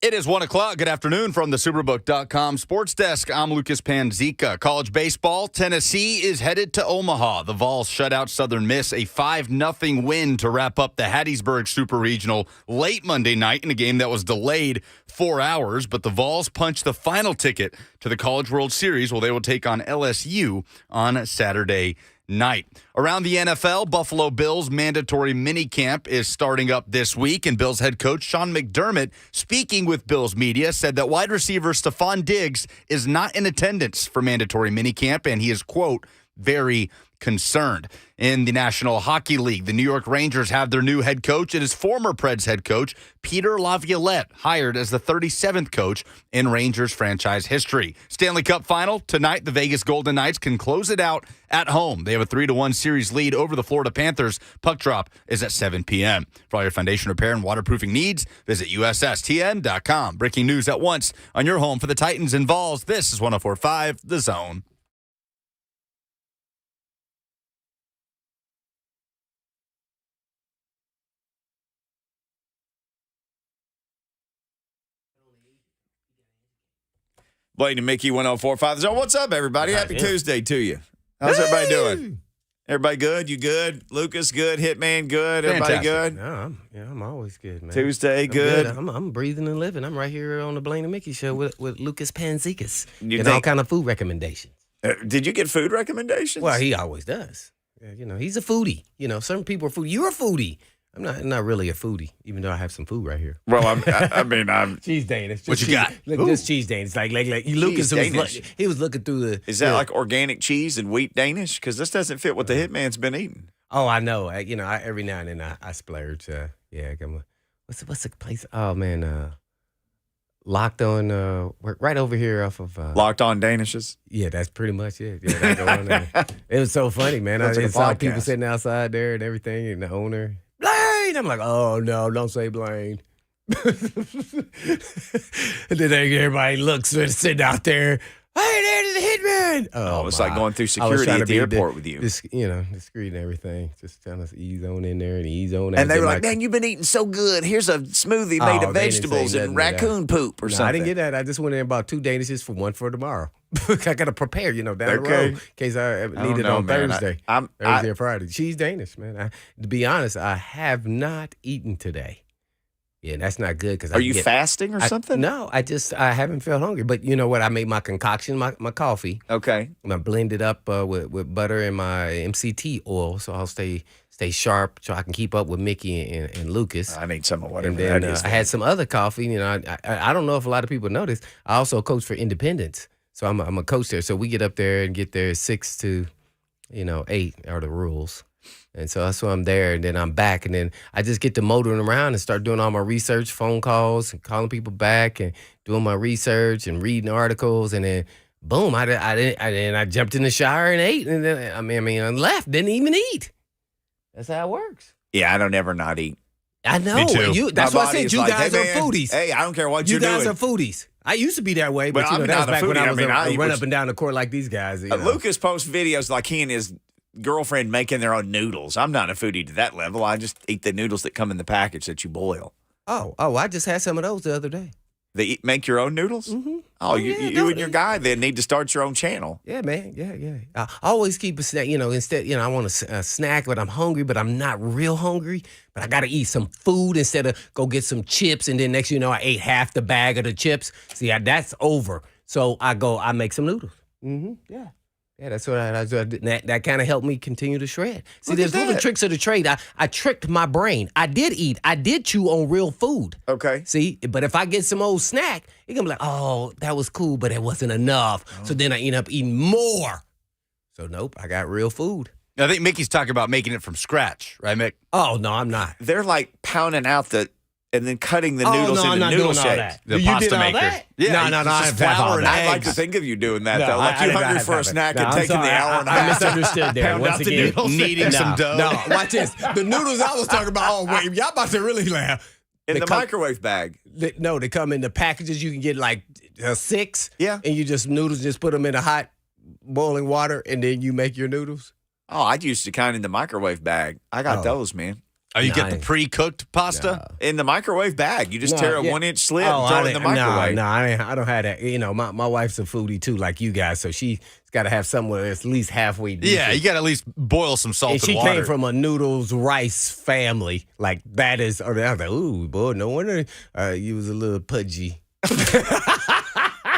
It is 1 o'clock. Good afternoon from the Superbook.com Sports Desk. I'm Lucas Panzica. College baseball, Tennessee is headed to Omaha. The Vols shut out Southern Miss, a 5-0 win to wrap up the Hattiesburg Super Regional late Monday night in a game that was delayed 4 hours. But the Vols punched the final ticket to the College World Series, where they will take on LSU on Saturday night. Around the NFL, Buffalo Bills mandatory minicamp is starting up this week, and Bills head coach Sean McDermott, speaking with Bills media, said that wide receiver Stephon Diggs is not in attendance for mandatory minicamp, and he is, quote, very concerned. In the National Hockey League, the New York Rangers have their new head coach. It is former Preds head coach Peter Laviolette, hired as the 37th coach in Rangers franchise history. Stanley Cup final tonight. The Vegas Golden Knights can close it out at home. They have a 3-1 series lead over the Florida Panthers. Puck drop is at 7 p.m. For all your foundation repair and waterproofing needs, visit USSTN.com. Breaking news at once on your home for the Titans and Vols. This is 104.5 The Zone. Blaine and Mickey, 104.5 The Zone. What's up, everybody? Happy Tuesday to you. How's everybody doing? Everybody good? You good? Lucas good? Hitman good? Everybody Fantastic. good? No, I'm always good, man. Tuesday good? I'm breathing and living. I'm right here on the Blaine and Mickey show with Lucas Panzikas. You and all think- kind of food recommendations. Did you get food recommendations? Well, he always does. Yeah, he's a foodie. Certain people are foodie. You're a foodie. I'm not really a foodie, even though I have some food right here. Well, I'm Cheese Danish. What you got? Look, just cheese Danish. Like Lucas Danish. he was looking through the. Is that like organic cheese and wheat Danish? Because this doesn't fit what the Hitman's been eating. Oh, I know. I every now and then I splurge. What's the place? Oh man, Locked On. Right over here off of. Locked On Danishes. Yeah, that's pretty much it. Yeah, that go on there. It was so funny, man. I Sounds like a saw podcast. people sitting outside there and everything, and the owner, Blaine. I'm like, oh no, don't say Blaine. And then everybody looks sitting out there. Hey, there's the hitman. Oh, it's like going through I was security trying at to the be airport with you. discreet and everything. Just trying to ease on in there and ease on out. And they were Then like, man, you've been eating so good. Here's a smoothie Oh, made of they didn't say vegetables and nothing to that. raccoon poop or No, something. I didn't get that. I just went in and bought 2 Danishes for one for tomorrow. I got to prepare, down the Okay. road in case I need it know, on man. Thursday. Thursday or Friday. Cheese Danish, man. To be honest, I have not eaten today. Yeah, that's not good because Are you fasting or something? No, I haven't felt hungry. But you know what? I made my concoction, my coffee. Okay. And I blend it up with butter and my MCT oil, so I'll stay sharp, so I can keep up with Mickey and Lucas. I need some of whatever And then that is. I had some other coffee. I don't know if a lot of people know this. I also coach for Independence, so I'm a coach there. So we get up there and get there 6 to 8 are the rules. And so that's why I'm there, and then I'm back, and then I just get to motoring around and start doing all my research, phone calls, and calling people back, and doing my research and reading articles, and then boom, I jumped in the shower and ate, and then I left, didn't even eat. That's how it works. Yeah, I don't ever not eat. I know. Me too. That's My why I body said is you like, guys hey, are man, foodies. Hey, I don't care what You you're guys doing. are foodies. I used to be that way, but Well, I'm that was not a back when foodie. I was I run was- up and down the court like these guys. Lucas posts videos like he and his girlfriend making their own noodles. I'm not a foodie to that level. I just eat the noodles that come in the package that you boil. Oh, I just had some of those the other day. Make your own noodles? Mm-hmm. Oh, you yeah, and your guy then need to start your own channel. Yeah, man. Yeah. I always keep a snack. Instead, I want a snack, but I'm hungry, but I'm not real hungry. But I got to eat some food instead of go get some chips. And then next, I ate half the bag of the chips. See, that's over. So I make some noodles. Mm-hmm. Yeah. Yeah, that's what I did. That kind of helped me continue to shred. See, Look there's at little that. tricks of the trade. I tricked my brain. I did eat. I did chew on real food. Okay. See, but if I get some old snack, it can be like, oh, that was cool, but it wasn't enough. So then I end up eating more. So nope, I got real food. I think Mickey's talking about making it from scratch, right, Mick? Oh no, I'm not. They're like pounding out and then cutting the Oh noodles no, I'm into not noodle doing all shapes. that. The you pasta did all maker. that? Yeah, no, it's I just have all flour and that. I'd like to eggs. think of you doing that, No, though. Like I you did not hungry have for a that. snack No, and I'm taking sorry. the hour and a I half. misunderstood there. Pound Once out the again, noodles, kneading some dough. No, watch this. The noodles I was talking about. Oh wait, y'all about to really laugh. In They the come- microwave bag. No, they come in the packages. You can get like 6. Yeah. And you just put them in a hot boiling water, and then you make your noodles. Oh, I'd use the kind in the microwave bag. I got Oh. those, man. Oh, you get the pre-cooked pasta? In the microwave bag. You just tear a 1-inch slit and throw it in the microwave. I don't have that. My wife's a foodie too, like you guys, so she's got to have somewhere that's at least halfway decent. Yeah, you got to at least boil some salt and and she water. came from a noodles rice family. Like that is, I was like, ooh, boy, no wonder you was a little pudgy.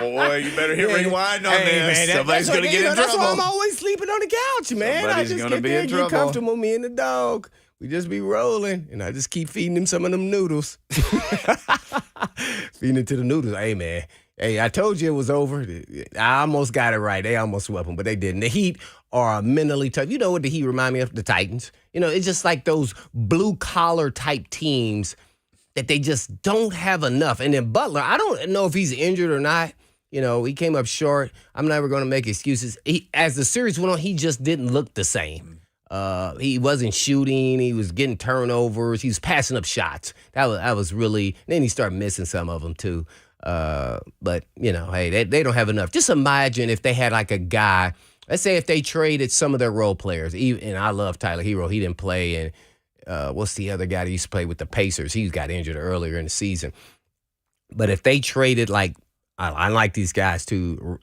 Boy, you better hit rewind on this. Man, Somebody's going to get in trouble. That's why I'm always sleeping on the couch, man. Somebody's I just gonna get be there in and get trouble. comfortable, me and the dog. We just be rolling, and I just keep feeding him some of them noodles. Feeding it to the noodles. Hey, man. Hey, I told you it was over. I almost got it right. They almost swept them, but they didn't. The Heat are mentally tough. You know what the Heat remind me of? The Titans. It's just like those blue-collar type teams that they just don't have enough. And then Butler, I don't know if he's injured or not. He came up short. I'm never going to make excuses. As the series went on, he just didn't look the same. He wasn't shooting. He was getting turnovers. He was passing up shots. That was really. Then he started missing some of them too. But hey, they don't have enough. Just imagine if they had like a guy. Let's say if they traded some of their role players. And I love Tyler Hero. He didn't play. And what's the other guy that used to play with the Pacers? He got injured earlier in the season. But if they traded like. I like these guys too.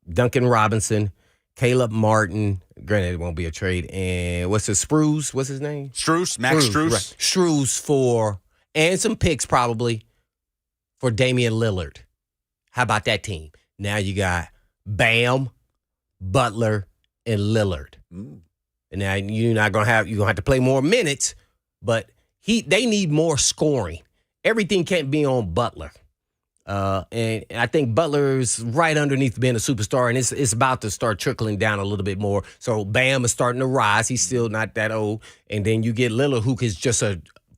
Duncan Robinson, Caleb Martin. Granted, it won't be a trade. And what's Strus? What's his name? Max Strus. Right. Strus and some picks probably for Damian Lillard. How about that team? Now you got Bam, Butler, and Lillard. And now you're gonna have to play more minutes, but they need more scoring. Everything can't be on Butler. And I think Butler's right underneath being a superstar, and it's about to start trickling down a little bit more. So Bam is starting to rise. He's still not that old. And then you get Lillard, who can just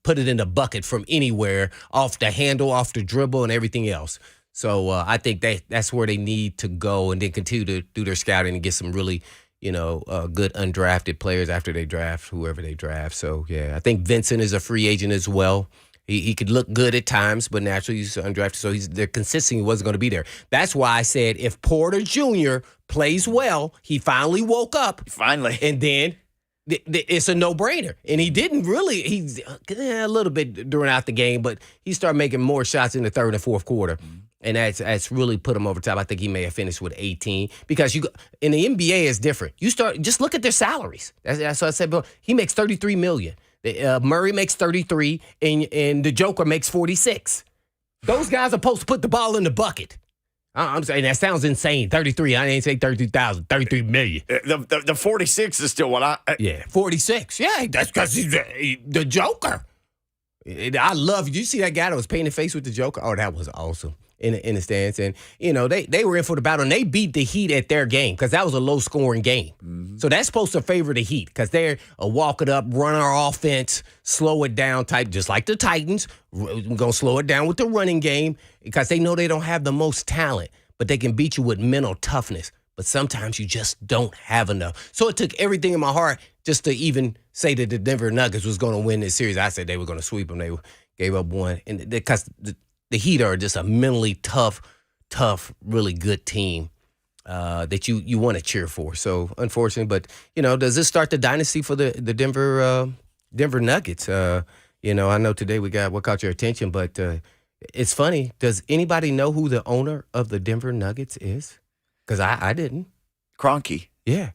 put it in the bucket from anywhere, off the handle, off the dribble, and everything else. So I think that's where they need to go, and then continue to do their scouting and get some really, good undrafted players after they draft whoever they draft. So, yeah, I think Vincent is a free agent as well. He could look good at times, but naturally he's undrafted, so the consistency wasn't going to be there. That's why I said if Porter Jr. plays well, he finally woke up. Finally. And then it's a no-brainer. And he didn't really, he's a little bit throughout the game, but he started making more shots in the third and fourth quarter. And that's really put him over top. I think he may have finished with 18 because in the NBA it's different. Just look at their salaries. That's what I said. But he makes $33 million. Murray makes 33, and the Joker makes 46. Those guys are supposed to put the ball in the bucket. I'm saying that sounds insane. 33. I ain't say 32,000. 33 million. The 46 is still what Yeah, 46. Yeah, that's because he's the Joker. I love. You see that guy that was painting face with the Joker? Oh, that was awesome. In the stands. And, they were in for the battle, and they beat the Heat at their game because that was a low-scoring game. Mm-hmm. So that's supposed to favor the Heat because they're a walk-it-up, run our offense, slow it down type, just like the Titans. We're going to slow it down with the running game because they know they don't have the most talent, but they can beat you with mental toughness. But sometimes you just don't have enough. So it took everything in my heart just to even say that the Denver Nuggets was going to win this series. I said they were going to sweep them. They gave up one. And because the Heat are just a mentally tough, really good team that you want to cheer for. So, unfortunately, but, does this start the dynasty for the Denver Nuggets? I know today we got what caught your attention, but it's funny. Does anybody know who the owner of the Denver Nuggets is? Because I didn't. Kroenke. Yeah.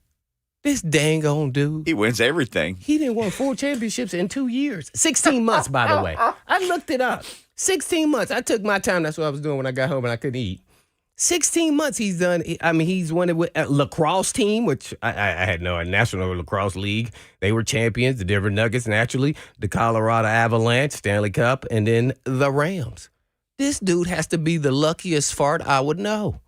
This dang on dude. He wins everything. He didn't win 4 championships in 2 years. 16 months, by the way. I looked it up. 16 months. I took my time. That's what I was doing when I got home and I couldn't eat. 16 months he's done. He's won it with a lacrosse team, which I had no National Lacrosse League. They were champions. The Denver Nuggets, naturally. The Colorado Avalanche, Stanley Cup, and then the Rams. This dude has to be the luckiest fart I would know.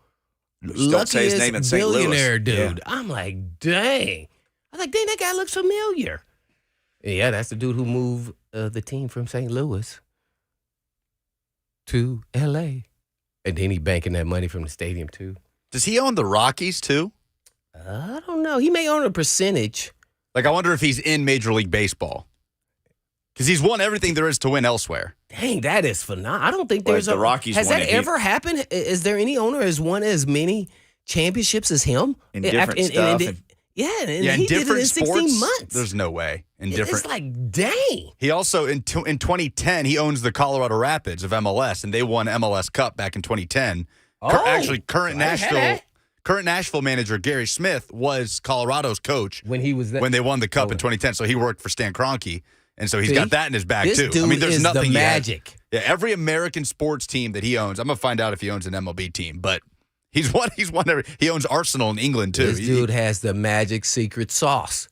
Don't say his name in St. Louis. Billionaire dude. Yeah. I'm like, dang. I was like, dang, that guy looks familiar. Yeah, that's the dude who moved the team from St. Louis to L.A. And then he banking that money from the stadium, too. Does he own the Rockies, too? I don't know. He may own a percentage. Like, I wonder if he's in Major League Baseball. Because he's won everything there is to win elsewhere. Dang, that is phenomenal. I don't think Well, there's the Rockies Has won that it. ever happened? Is there any owner has won as many championships as him? In different stuff. Yeah, and Yeah, in he did it in different 16 sports, months. there's no way. It's like, dang. He also, in 2010, he owns the Colorado Rapids of MLS, and they won MLS Cup back in 2010. Actually, current Nashville manager Gary Smith was Colorado's coach When he was when they won the Cup in 2010. So he worked for Stan Kroenke, and so he's got that in his bag this too. Dude I mean, there's is nothing the magic. Yeah, every American sports team that he owns, I'm gonna find out if he owns an MLB team, but he's won every. He owns Arsenal in England too. This dude has the magic secret sauce,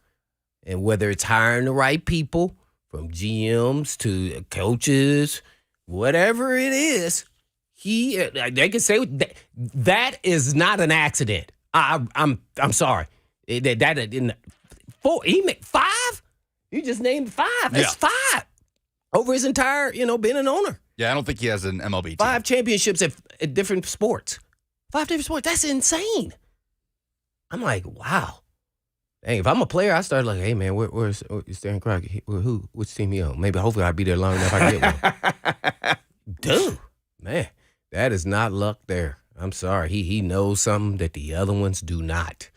and whether it's hiring the right people, from GMs to coaches, whatever it is, they can say that is not an accident. I'm sorry. That in 4, he made 5. You just named 5. That's 5 over his entire, being an owner. Yeah, I don't think he has an MLB team. 5 championships at different sports. 5 different sports. That's insane. I'm like, wow. Dang, if I'm a player, I start like, hey man, where's Stan Kroenke? Which team he on? Maybe hopefully I'll be there long enough I can get one. Dude, man, that is not luck there. I'm sorry. He knows something that the other ones do not.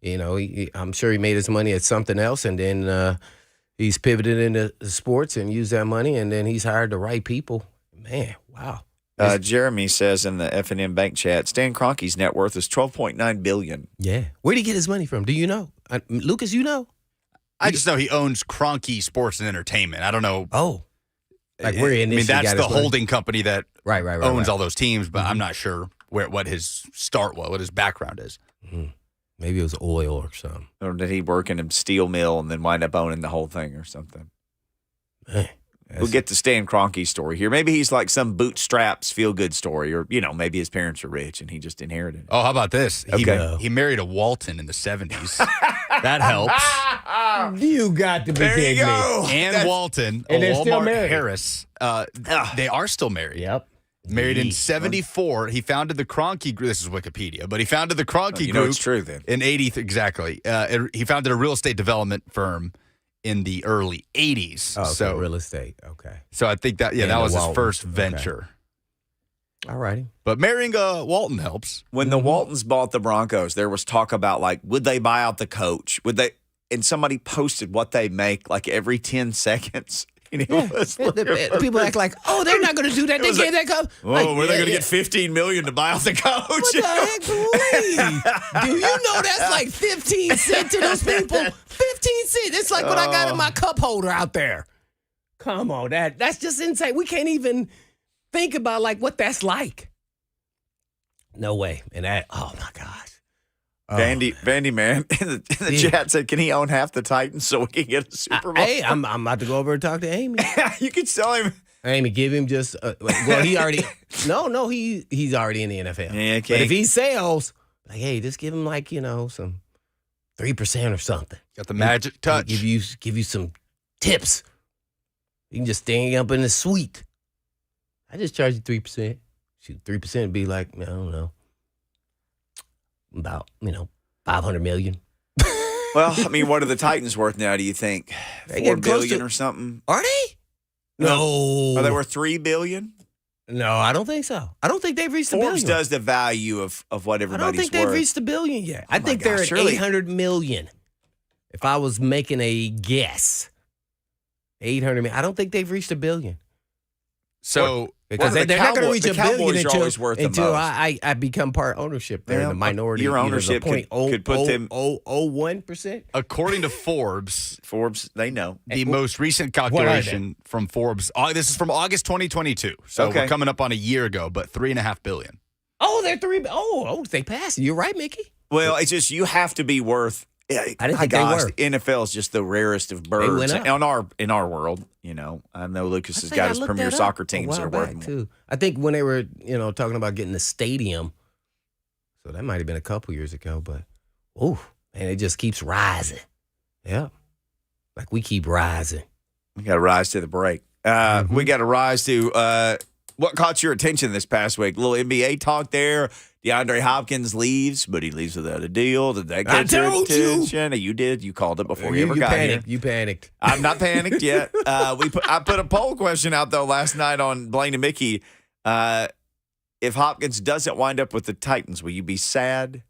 I'm sure he made his money at something else, and then he's pivoted into sports and used that money, and then he's hired the right people. Man, wow. Jeremy says in the F&M Bank chat, Stan Kroenke's net worth is $12.9 billion. Yeah. Where'd he get his money from? Do you know? Lucas, you know? I just know he owns Kroenke Sports and Entertainment. I don't know. Oh. Like where he initially that's got the his money? holding company that right, owns all those teams, but I'm not sure what his start was, what his background is. Mm-hmm. Maybe it was oil or something. Or did he work in a steel mill and then wind up owning the whole thing or something? Man. We'll get to Stan Kroenke's story here. Maybe he's like some bootstraps feel-good story, or, maybe his parents are rich and he just inherited it. Oh, how about this? Okay. He married a Walton in the 70s. That helps. You got to be There you kidding go. me. And Walton, And they're still Walmart married. Harris, they are still married. Yep. Married in 74. He founded the Kroenke Group. This is Wikipedia, but he founded the Kroenke You know Group it's true then. in 80. Exactly. He founded a real estate development firm in the early 80s. Oh, so real estate. Okay. So I think that, And that the was his Waltons. first Okay. venture. All righty. But marrying Walton helps. When the Waltons bought the Broncos, there was talk about, would they buy out the coach? Would they? And somebody posted what they make, every 10 seconds. And it was People act like, oh, they're not going to do that. They was gave that coach. whoa, were they going to get $15 million to buy out the coach? What the heck, please? Do you know that's like 15 cents to those people? 15 cents. It's like what I got in my cup holder out there. Come on, that's just insane. We can't even think about what that's like. No way. And oh my gosh. Vandy man in the chat said, can he own half the Titans so we can get a Super Bowl? Hey, I'm about to go over and talk to Amy. You could tell him. Amy, give him just he already he's already in the NFL. Yeah, okay. But if he sells, hey, just give him some 3% or something. Got the magic touch. Give you some tips. You can just stand up in the suite. I just charge you 3%. Shoot, 3% would be I don't know, about, $500 million. Well, what are the Titans worth now, do you think? They $4 get close billion to- or something? Are they? No. Are they worth $3 billion? No, I don't think so. I don't think they've reached the billion. Forbes does the value of what I everybody's don't think worth. they've reached the billion yet. I my think gosh, they're at surely- 800 million. If I was making a guess, 800 million. I don't think they've reached a billion. So Because Well, they're not going to reach the a billion Cowboys are always worth the until most. I become part ownership. They're in the minority. your ownership could put them- 0.001%. according to Forbes, Forbes, they know. the most recent calculation from Forbes, this is from August 2022. So Okay. we're coming up on a year ago, but $3.5 billion. Oh, they're 3. Oh, they passed. You're right, Mickey. Well, it's just you have to be worth. I didn't think they were. The NFL is just the rarest of birds went up. in our world. I know Lucas has think got I his looked premier that up soccer a teams that while are worth back, more. too. I think when they were, talking about getting the stadium, so that might have been a couple years ago, but man, it just keeps rising. Yeah. We keep rising. We got to rise to the break. We got to rise to what caught your attention this past week? A little NBA talk there. DeAndre Hopkins leaves, but he leaves without a deal. Did that I get your told you. attention? You did. You called it before you ever got panicked. here. You panicked. I'm not panicked yet. I put a poll question out though last night on Blaine and Mickey. If Hopkins doesn't wind up with the Titans, will you be sad,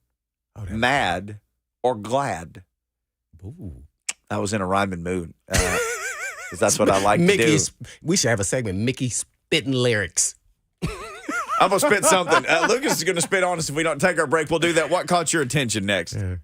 mad, or glad? Ooh. I was in a rhyming mood. 'Cause that's what I like to do. Mickey's. We should have a segment. Mickey spitting lyrics. I'm going to spit something. Lucas is going to spit on us if we don't take our break. We'll do that. What caught your attention next? Yeah.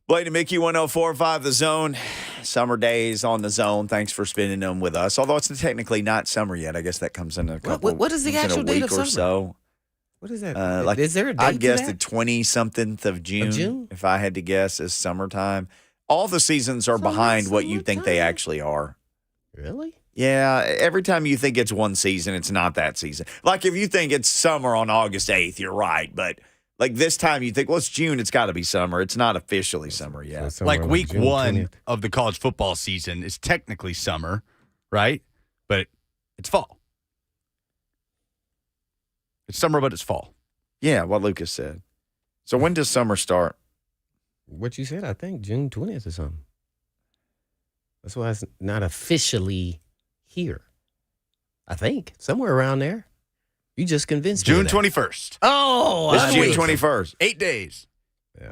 Blaine and Mickey, 104.5 The Zone. Summer days on The Zone. Thanks for spending them with us. Although it's technically not summer yet. I guess that comes in a couple. What is the comes in actual a date week of or summer? so. What is that? Like, is there a date I'd guess to the that? 20-something of June, June? if I had to guess, is summertime. All the seasons are Summer, behind what you think they summertime. actually are. Really? Yeah, every time you think it's one season, it's not that season. Like if you think it's summer on August 8th, you're right. But like this time you think, well, it's June, it's got to be summer. It's not officially summer So yet. it's somewhere Like around week June 1 20th. of the college football season is technically summer, right? But it's fall. It's summer, but it's fall. Yeah, what Lucas said. So when does summer start? What you said, I think June 20th or something. That's why it's not officially here. I think somewhere around there. You just convinced me. June of that. 21st. Oh, It's I June wait. 21st. 8 days.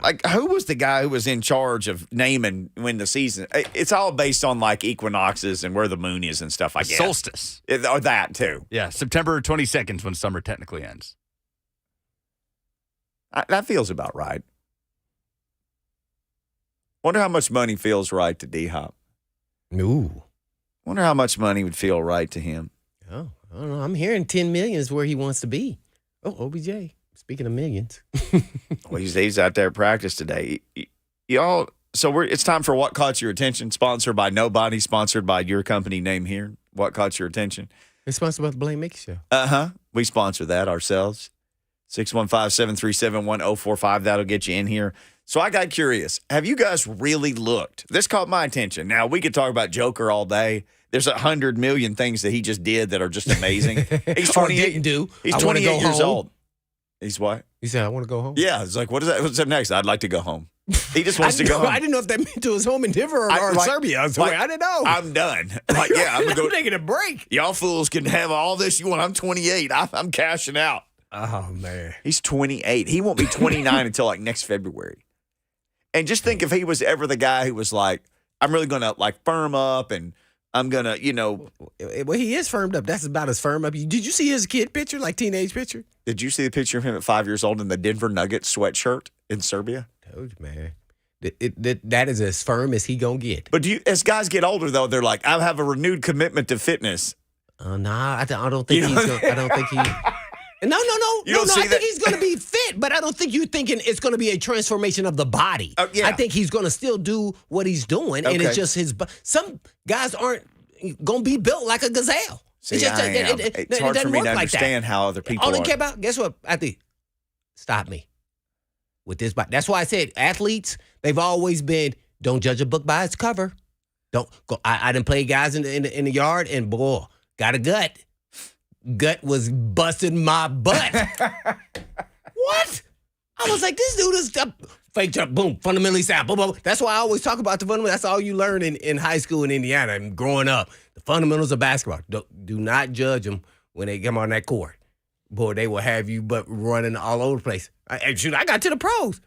Like, who was the guy who was in charge of naming when the season? It's all based on like equinoxes and where the moon is and stuff. I guess Solstice. Or that too. Yeah, September 22nd is when summer technically ends. That feels about right. Wonder how much money feels right to D Hop. No. Wonder how much money would feel right to him. Oh, I don't know. I'm hearing 10 million is where he wants to be. Oh, OBJ. Speaking of millions. Well, he's out there at practice today. Y'all, so it's time for What Caught Your Attention, sponsored by nobody, sponsored by your company name here. What Caught Your Attention? It's sponsored by the Blaine Mickey Show. Uh-huh. We sponsor that ourselves. 615-737-1045. That'll get you in here. So I got curious. Have you guys really looked? This caught my attention. Now, we could talk about Joker all day. There's 100 million things that he just did that are just amazing. He's Or 28. didn't do. He's I wanna 28 go years home. old. He's what? He said, I want to go home. Yeah. It's like, what is that? What's up next? I'd like to go home. He just wants to go home. I didn't know if that meant to his home in Denver or I- like- Serbia. I like, didn't know. I'm done. Like, yeah, I'm going to go. taking a break. Y'all fools can have all this you want. I'm 28. I'm cashing out. Oh, man. He's 28. He won't be 29 until like next February. And just think if he was ever the guy who was like, I'm really going to like firm up and I'm going to, Well, he is firmed up. That's about as firm up. Did you see his kid picture, like teenage picture? Did you see the picture of him at 5 years old in the Denver Nuggets sweatshirt in Serbia? Told you, man. That is as firm as he gonna get. But as guys get older, though, they're like, I have a renewed commitment to fitness. Nah, I don't think You he's know- gonna. I don't think he. No. You don't see I think that? he's going to be fit, but I don't think you're thinking it's going to be a transformation of the body. Yeah. I think he's going to still do what he's doing, and Okay. it's just his. Some guys aren't going to be built like a gazelle. See, it's just, I am. It's hard for doesn't me work to like that. understand how other people All they are. care about, guess what? I think, stop me with this body. That's why I said athletes, they've always been, don't judge a book by its cover. Don't go. I didn't play guys in the yard, and boy, got a gut. Gut was busting my butt. What? I was like, this dude is fake jump, boom, fundamentally sound, boom, boom. That's why I always talk about the fundamentals. That's all you learn in high school in Indiana and growing up. The fundamentals of basketball. Do not judge them when they come on that court. Boy, they will have you but running all over the place. I got to the pros.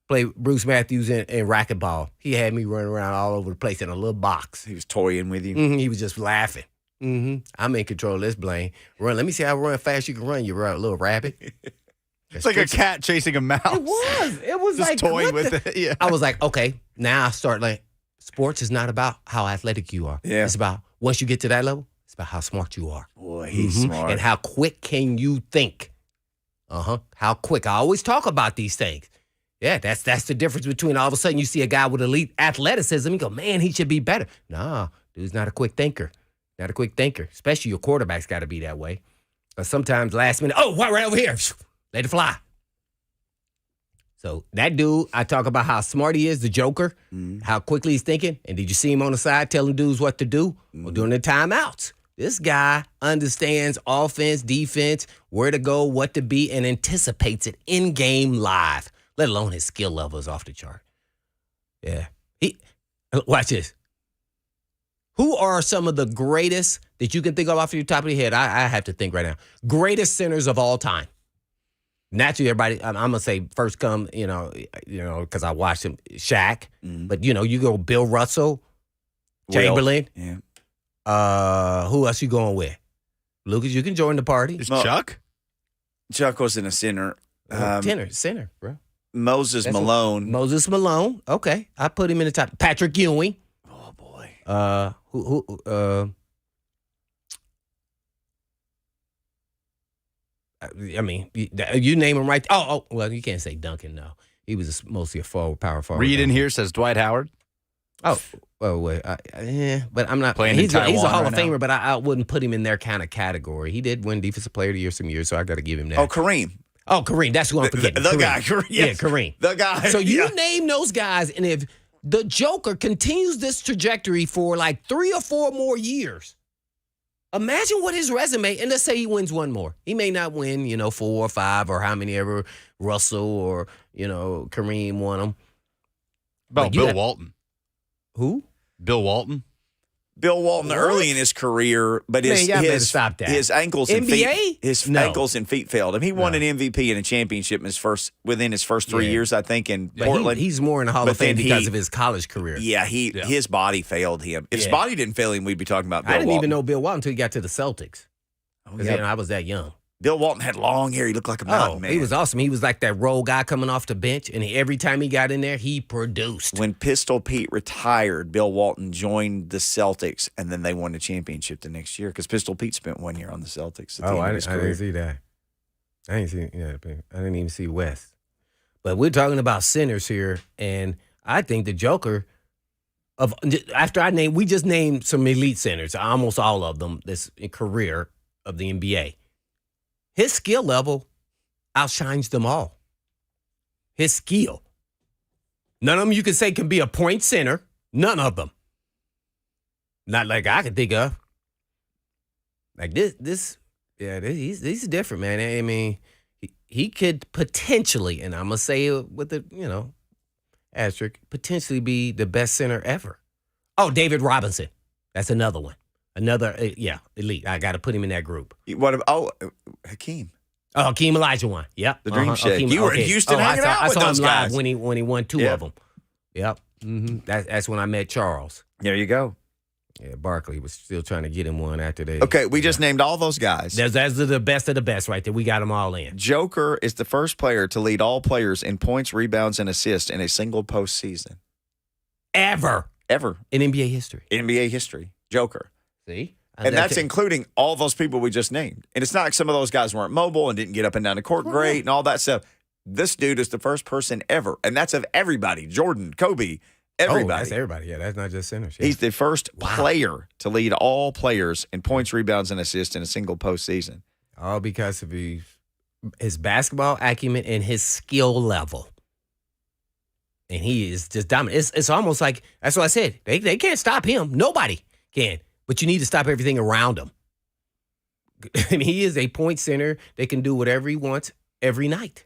Played Bruce Matthews in racquetball. He had me running around all over the place in a little box. He was toying with you. He was just laughing. I'm in control of this, Blaine. Run. Let me see how fast you can run, you little rabbit. It's like a cat chasing a mouse. It was Just like toying what with it. Yeah. I was like, okay, now I start like, sports is not about how athletic you are. Yeah. It's about, once you get to that level, it's about how smart you are. Boy, he's smart. And how quick can you think? How quick. I always talk about these things. Yeah, that's the difference between all of a sudden you see a guy with elite athleticism, you go, man, he should be better. Nah, dude's not a quick thinker. Not a quick thinker. Especially your quarterback's got to be that way. But sometimes last minute, right over here. Let it fly. So that dude, I talk about how smart he is, the Joker, how quickly he's thinking. And did you see him on the side telling dudes what to do? Or during the timeouts? This guy understands offense, defense, where to go, what to be, and anticipates it in-game live, let alone his skill level is off the chart. Yeah. Watch this. Who are some of the greatest that you can think of off your top of your head? I have to think right now. Greatest centers of all time. Naturally, everybody, I'm gonna say first come, because I watched him, Shaq. But you go Bill Russell, Chamberlain. Yeah. Who else you going with? Lucas, you can join the party. Is No. Chuck? Chuck wasn't a center. Center, bro. Moses That's what- Malone. Moses Malone. Okay, I put him in the top. Patrick Ewing. Oh boy. I mean, you name him right. Oh, well, you can't say Duncan. No, he was mostly a forward, power forward. Reed in here says Dwight Howard. Oh, well, wait, but I'm not Playing in he's a Taiwan Hall right of now. Famer, but I wouldn't put him in their kind of category. He did win Defensive Player of the Year some years, so I got to give him that. Oh, Kareem. Oh, Kareem, that's who I'm forgetting. The Kareem. guy. Kareem. Yeah, Yes. Kareem. The guy. So you yeah. name those guys, and if the Joker continues this trajectory for like 3 or 4 more years, imagine what his resume, and let's say he wins one more. He may not win, 4 or 5 or how many ever Russell or, Kareem won them. About But you Bill got- Walton. Who? Bill Walton. Bill Walton What? early in his career, but Man, his y'all better his, stop that. his ankles and NBA? feet his No. ankles and feet failed him. He won No. an MVP and a championship within his first 3 Yeah. years, I think, in But Portland. he's more in the Hall But of Fame then because he- of his college career. yeah, his body failed him. If his Yeah. body didn't fail him, we'd be talking about Bill I didn't Walton. even know Bill Walton until he got to the Celtics. Oh, 'Cause, yeah. I was that young. Bill Walton had long hair. He looked like a mountain man. He was awesome. He was like that role guy coming off the bench, and every time he got in there, he produced. When Pistol Pete retired, Bill Walton joined the Celtics, and then they won the championship the next year because Pistol Pete spent 1 year on the Celtics. At the end of his career. see that. I didn't even see West. But we're talking about centers here, and I think the Joker we just named some elite centers, almost all of them, this career of the NBA. His skill level outshines them all. His skill. None of them you could say can be a point center. None of them. Not like I could think of. Like this, he's different, man. I mean, he could potentially, and I'm gonna say it with the asterisk, potentially be the best center ever. Oh, David Robinson, that's another one, another elite. I got to put him in that group. What about Hakeem? Oh, Hakeem Olajuwon, yep, The Dream Shake. Hakeem- You were in Houston hanging out I with saw those him live guys. when he won 2 Yeah. of them. Yep, that's when I met Charles. There you go. Yeah, Barkley was still trying to get him one after they. Okay, we just named all those guys. That's the best of the best right there. We got them all in. Joker is the first player to lead all players in points, rebounds, and assists in a single postseason Ever ever in NBA history. in NBA history. Joker. See? And that's including all those people we just named. And it's not like some of those guys weren't mobile and didn't get up and down the court great and all that stuff. This dude is the first person ever. And that's of everybody. Jordan, Kobe, everybody. Oh, that's everybody. Yeah, that's not just centers. Yeah. He's the first player to lead all players in points, rebounds, and assists in a single postseason. All because of his basketball acumen and his skill level. And he is just dominant. It's almost like, that's what I said. They can't stop him. Nobody can. But you need to stop everything around him. I mean, he is a point center that can do whatever he wants every night.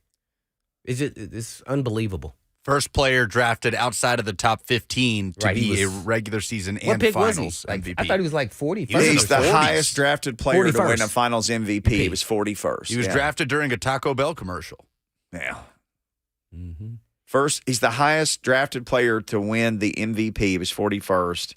It's unbelievable. First player drafted outside of the top 15 to Right, he be a was- regular season What and pick was he? finals Like, MVP. I thought he was like 40. He's the 40s. highest drafted player to win 41st. a finals MVP. He was 41st. He was Yeah. drafted during a Taco Bell commercial. Yeah. Mm-hmm. First, he's the highest drafted player to win the MVP. He was 41st.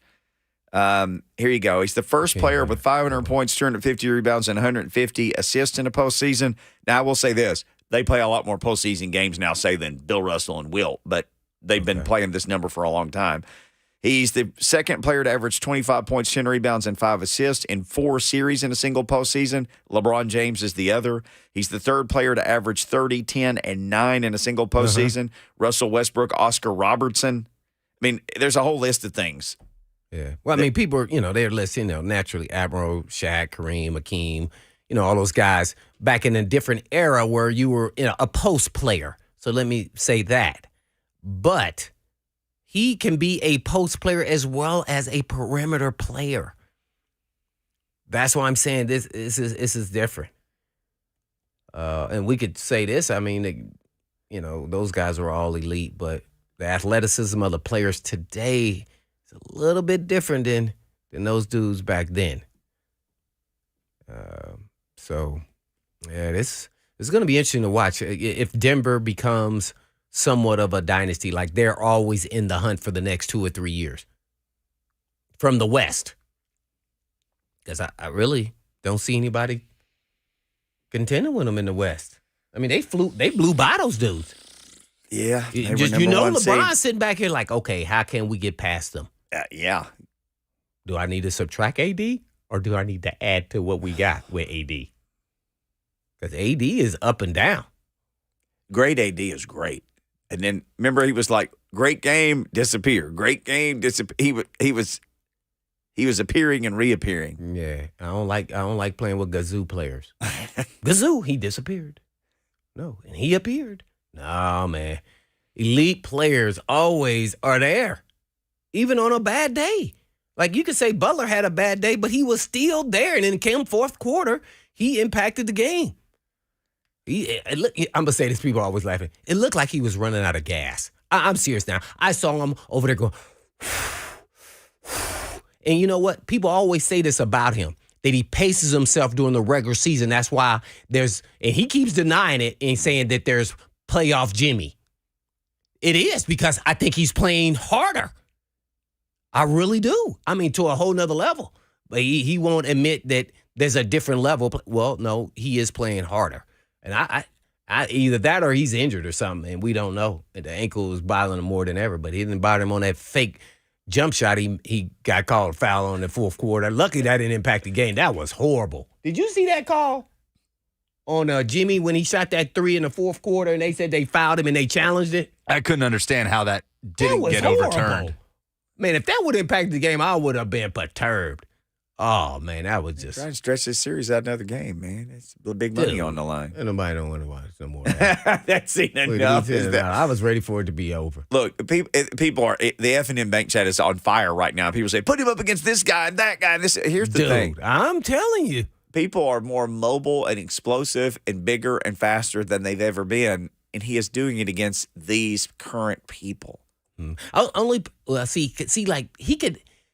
Here you go. He's the first Okay, player right. with 500 points, 250 rebounds, and 150 assists in a postseason. Now, I will say this. They play a lot more postseason games now, say, than Bill Russell and Wilt, but they've been playing this number for a long time. He's the second player to average 25 points, 10 rebounds, and 5 assists in 4 series in a single postseason. LeBron James is the other. He's the third player to average 30, 10, and 9 in a single postseason. Russell Westbrook, Oscar Robertson. I mean, there's a whole list of things. Yeah. Well, I mean, people are, they're listing, naturally, Admiral, Shaq, Kareem, Hakeem, all those guys back in a different era where you were a post player. So let me say that. But he can be a post player as well as a perimeter player. That's why I'm saying this is different. And we could say this. I mean, those guys were all elite, but the athleticism of the players today is a little bit different than those dudes back then. So, yeah, this is going to be interesting to watch. If Denver becomes somewhat of a dynasty, like they're always in the hunt for the next 2 or 3 years from the West. Because I really don't see anybody contending with them in the West. I mean, they blew by those dudes. Yeah. they were Just number one seed. LeBron's sitting back here like, okay, how can we get past them? Yeah. Do I need to subtract AD or do I need to add to what we got with AD? Because AD is up and down. Great AD is great. And then remember, he was like, great game, disappear. Great game, disappear. He was appearing and reappearing. Yeah, I don't like playing with Gazoo players. Gazoo, he disappeared. No, and he appeared. No, man. Elite players always are there, even on a bad day. Like you could say Butler had a bad day, but he was still there. And then came fourth quarter, he impacted the game. I'm going to say this, people are always laughing. It looked like he was running out of gas. I'm serious now. I saw him over there going, and you know what? People always say this about him, that he paces himself during the regular season. That's why and he keeps denying it and saying that there's playoff Jimmy. It is because I think he's playing harder. I really do. I mean, to a whole nother level. But he won't admit that there's a different level. Well, no, he is playing harder. And I either that or he's injured or something, and we don't know. And the ankle was bothering him more than ever, but he didn't bother him on that fake jump shot. He got called foul on the fourth quarter. Luckily, that didn't impact the game. That was horrible. Did you see that call on Jimmy when he shot that three in the fourth quarter, and they said they fouled him and they challenged it? I couldn't understand how that didn't get overturned. Man, if that would impact the game, I would have been perturbed. Oh, man, that was just... Trying to stretch this series out another game, man. It's big money on the line. And nobody don't want to watch no more. That's enough. I was ready for it to be over. Look, people are... The F&M Bank chat is on fire right now. People say, put him up against this guy and that guy. Here's the thing. I'm telling you. People are more mobile and explosive and bigger and faster than they've ever been, and he is doing it against these current people.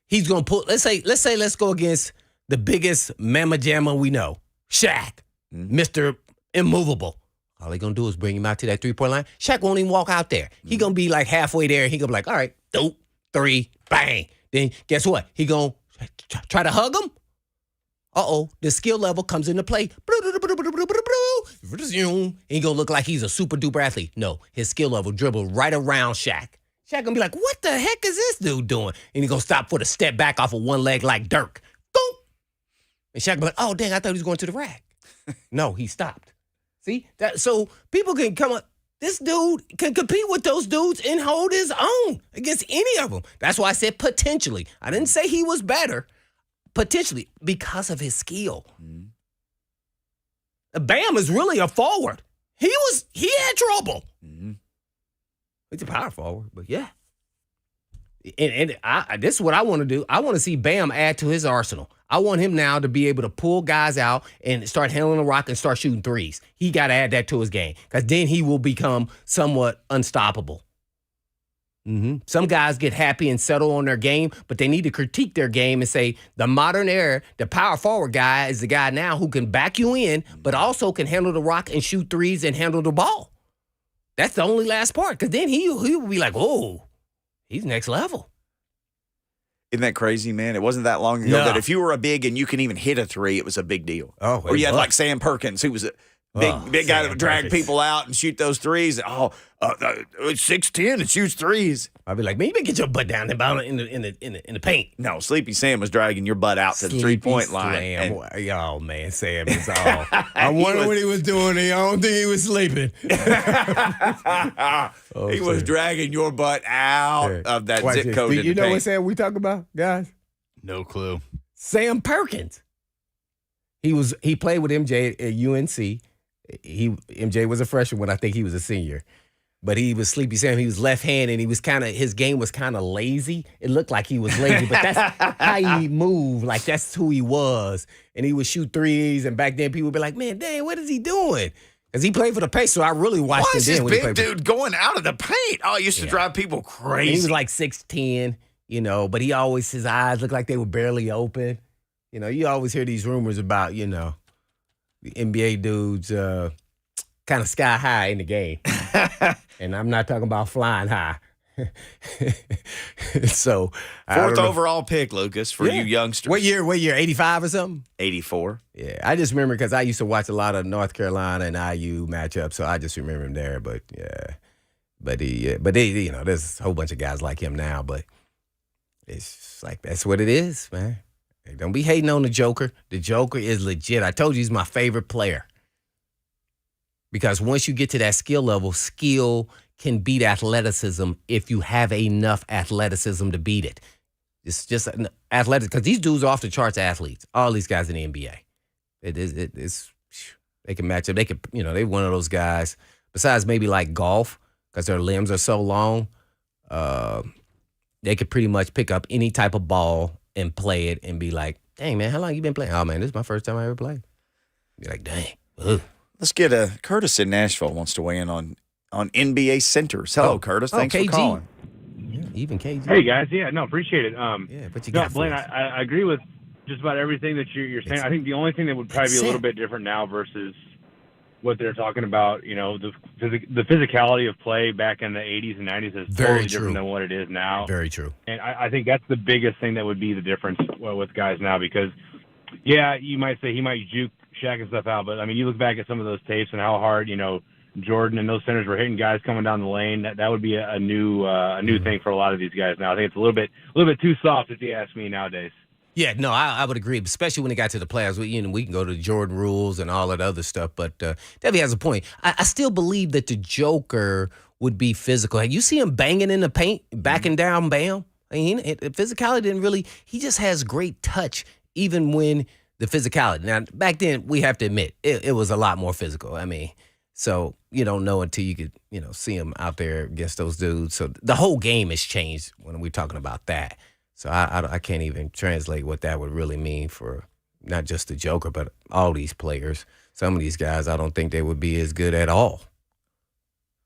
He's gonna put. Let's go against the biggest mamma jamma we know, Shaq, Mr. Immovable. All they gonna do is bring him out to that 3-point line. Shaq won't even walk out there. He gonna be like halfway there. He gonna be like, all right, dope, 3, bang. Then guess what? He gonna try to hug him. The skill level comes into play. He gonna look like he's a super duper athlete. No, his skill level dribble right around Shaq. Shaq gonna be like, what the heck is this dude doing? And he gonna stop for the step back off of one leg like Dirk. Boom! And Shaq be like, oh, dang, I thought he was going to the rack. No, he stopped. See? So people can come up. This dude can compete with those dudes and hold his own against any of them. That's why I said potentially. I didn't say he was better. Potentially, because of his skill. Bam is really a forward. He had trouble. He's a power forward, but yeah. And this is what I want to do. I want to see Bam add to his arsenal. I want him now to be able to pull guys out and start handling the rock and start shooting threes. He got to add that to his game because then he will become somewhat unstoppable. Some guys get happy and settle on their game, but they need to critique their game and say the modern era, the power forward guy is the guy now who can back you in, but also can handle the rock and shoot threes and handle the ball. That's the only last part, because then he will be like, oh, he's next level. Isn't that crazy, man? It wasn't that long ago that if you were a big and you can even hit a three, it was a big deal. Or you had like Sam Perkins, who was a big guy that would drag people out and shoot those threes. 6'10" and shoots threes. I'd be like, man, you better get your butt down there in the paint. No, Sleepy Sam was dragging your butt out to the 3-point line. Oh, man, Sam is all. I wonder what he was doing. I don't think he was sleeping. He was dragging your butt out of that zip code. You know what Sam we talking about, guys? No clue. Sam Perkins. He played with MJ at UNC. MJ was a freshman when I think he was a senior. But he was Sleepy Sam. He was left-handed, and his game was kind of lazy. It looked like he was lazy, but that's how he moved. Like, that's who he was. And he would shoot threes, and back then people would be like, man, dang, what is he doing? Because he played for the Pacers, so I really watched him then. Why is this big dude going out of the paint? Oh, it used to drive people crazy. And he was like 6'10", but his eyes looked like they were barely open. You always hear these rumors about, the NBA dudes kind of sky high in the game. And I'm not talking about flying high. So, fourth overall pick, Lucas, for you youngsters. What year? 85 or something? 84. Yeah, I just remember because I used to watch a lot of North Carolina and IU matchups, so I just remember him there. But, yeah, But there's a whole bunch of guys like him now. But it's just like that's what it is, man. Hey, don't be hating on the Joker. The Joker is legit. I told you he's my favorite player because once you get to that skill level, skill can beat athleticism if you have enough athleticism to beat it. It's just an athletic because these dudes are off the charts athletes. All these guys in the NBA, it's they can match up. They could they one of those guys. Besides maybe like golf because their limbs are so long, they could pretty much pick up any type of ball and play it and be like, "Dang man, how long you been playing?" "Oh man, this is my first time I ever played." Be like, "Dang." Ugh. Let's get Curtis in Nashville wants to weigh in on NBA centers. Hello, Curtis. Thanks KG. for calling. Yeah, even KG. Hey guys, yeah, no, appreciate it. Yeah, but you No, got Blaine, for us. I agree with just about everything that you're saying. I think the only thing that would probably be a little bit different now versus what they're talking about, the physicality of play back in the 80s and 90s is Very totally true. different than what it is now. Very true. And I think that's the biggest thing that would be the difference with guys now because, yeah, you might say he might juke Shaq and stuff out, but, I mean, you look back at some of those tapes and how hard, Jordan and those centers were hitting guys coming down the lane. That would be a new thing for a lot of these guys now. I think it's a little bit too soft, if you ask me nowadays. Yeah, no, I would agree, especially when it got to the playoffs. We can go to the Jordan rules and all that other stuff, but Debbie has a point. I still believe that the Joker would be physical. You see him banging in the paint, backing down, Bam. I mean, physicality didn't really. He just has great touch, even when the physicality. Now, back then, we have to admit it was a lot more physical. I mean, so you don't know until you could, see him out there against those dudes. So the whole game has changed when we're talking about that. So I can't even translate what that would really mean for not just the Joker, but all these players. Some of these guys, I don't think they would be as good at all.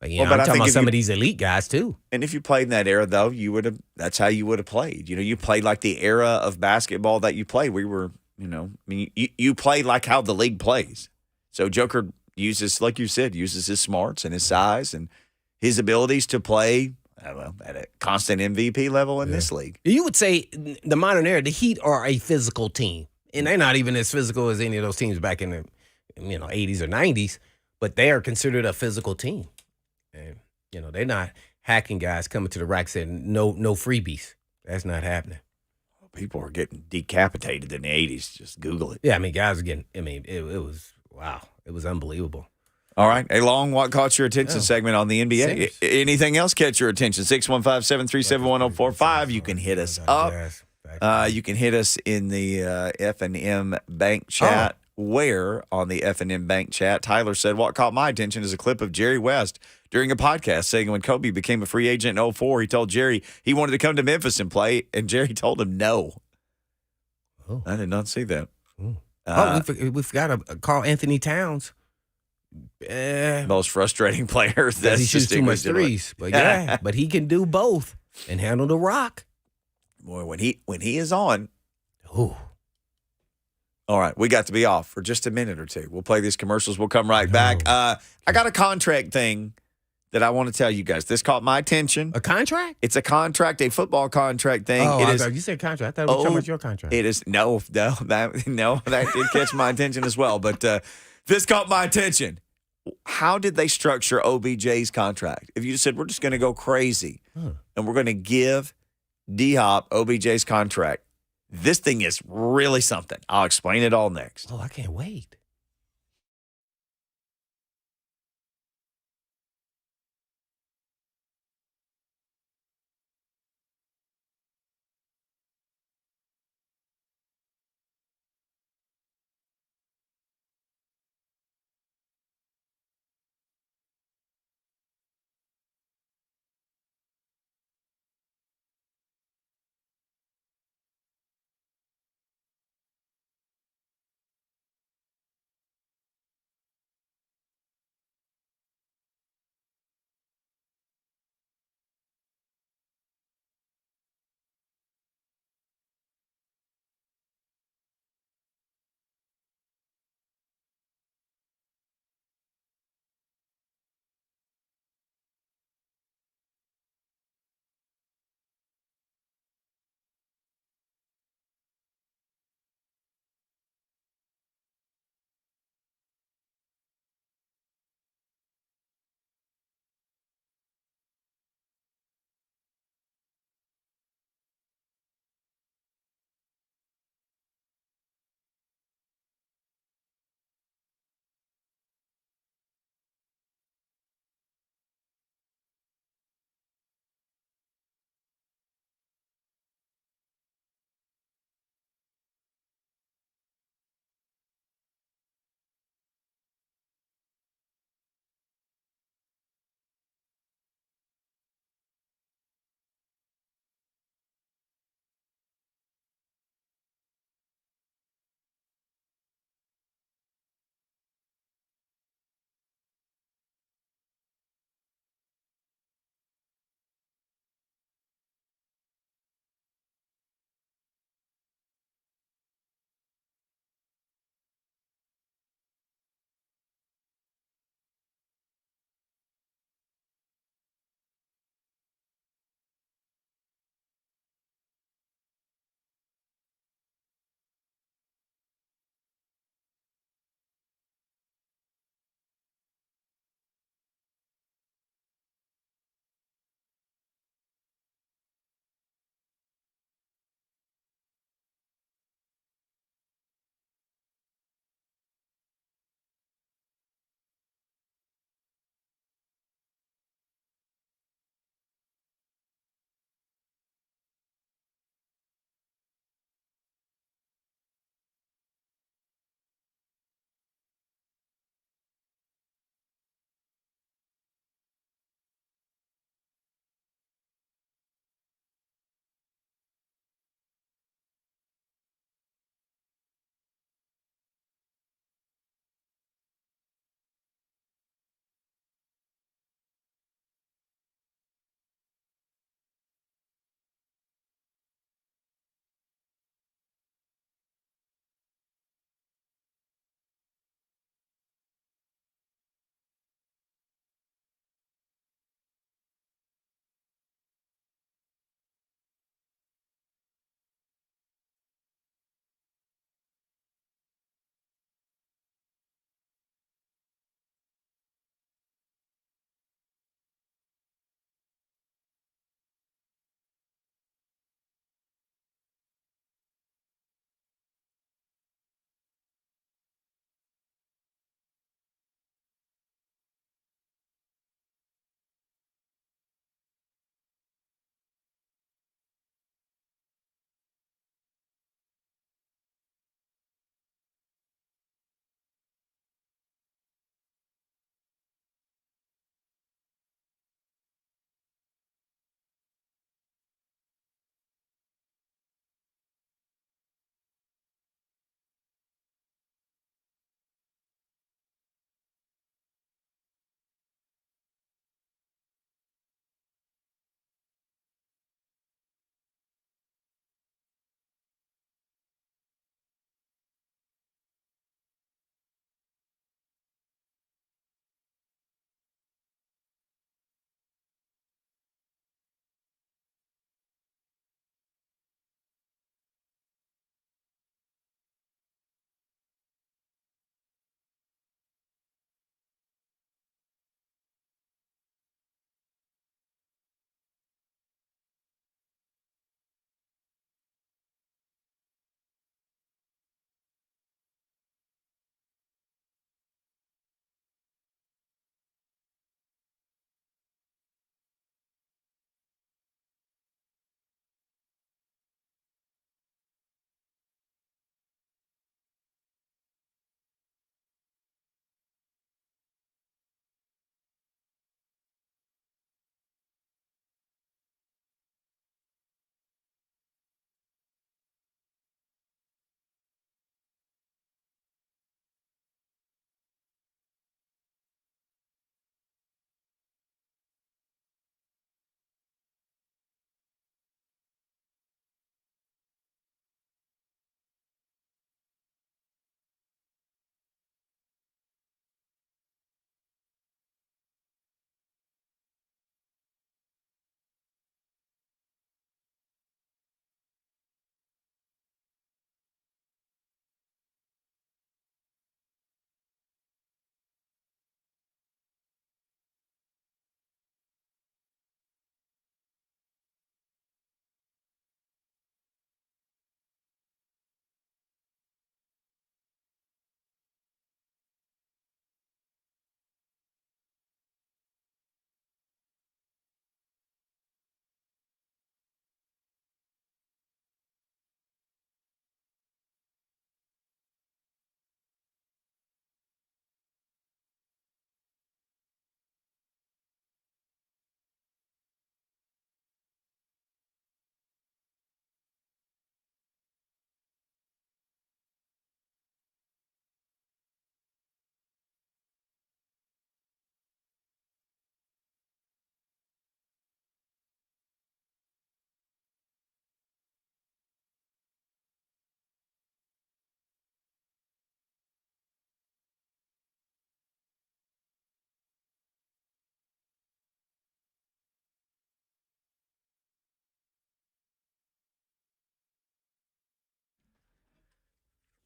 But, But I'm I talking think about if some you- of these elite guys too. And if you played in that era, though, you would have. That's how you would have played. You played like the era of basketball that you played. We were, you play like how the league plays. So Joker uses, like you said, uses his smarts and his size and his abilities to play. I don't know, at a constant MVP level in this league. You would say the modern era, the Heat are a physical team, and they're not even as physical as any of those teams back in the 80s or 90s, but they are considered a physical team. And they're not hacking guys coming to the rack saying no freebies. That's not happening. People were getting decapitated in the 80s. Just Google it. Yeah, I mean, guys are getting. I mean, it was wow. It was unbelievable. All right. A long what caught your attention segment on the NBA. Serious. Anything else catch your attention? 615-737-1045. You can hit us up. You can hit us in the F&M Bank chat. Where on the F&M Bank chat, Tyler said, what caught my attention is a clip of Jerry West during a podcast saying when Kobe became a free agent in 2004, he told Jerry he wanted to come to Memphis and play, and Jerry told him no. Oh. I did not see that. We forgot to call Anthony Towns. Most frustrating player. Because he That's shoots too much threes. But yeah, but he can do both and handle the rock. Boy, when he is on. Ooh. All right, we got to be off for just a minute or two. We'll play these commercials. We'll come right back. I got a contract thing that I want to tell you guys. This caught my attention. A contract? It's a contract, a football contract thing. Oh, It I is. thought you said contract. I thought we were talking about your contract. It is that did catch my attention as well. But this caught my attention. How did they structure OBJ's contract? If you just said we're just going to go crazy and we're going to give D-Hop OBJ's contract, this thing is really something. I'll explain it all next. Oh, I can't wait.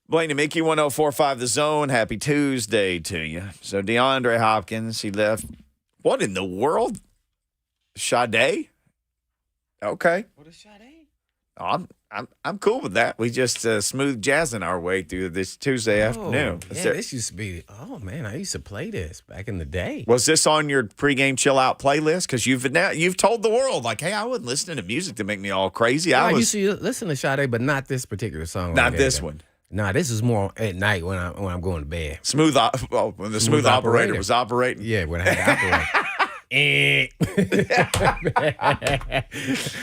Blaine and Mickey, 1045 The Zone. Happy Tuesday to you. So DeAndre Hopkins, he left. What in the world? Sade? Okay. What is Sade? I'm cool with that. We just smooth jazzing our way through this Tuesday afternoon. Yeah, this used to be. Oh man, I used to play this back in the day. Was this on your pregame chill out playlist? Because you've told the world like, hey, I wasn't listening to music to make me all crazy. I used to listen to Sade, but not this particular song. Not this one. Nah, this is more at night when I'm going to bed. When the smooth operator was operating. Yeah, when I had to operate.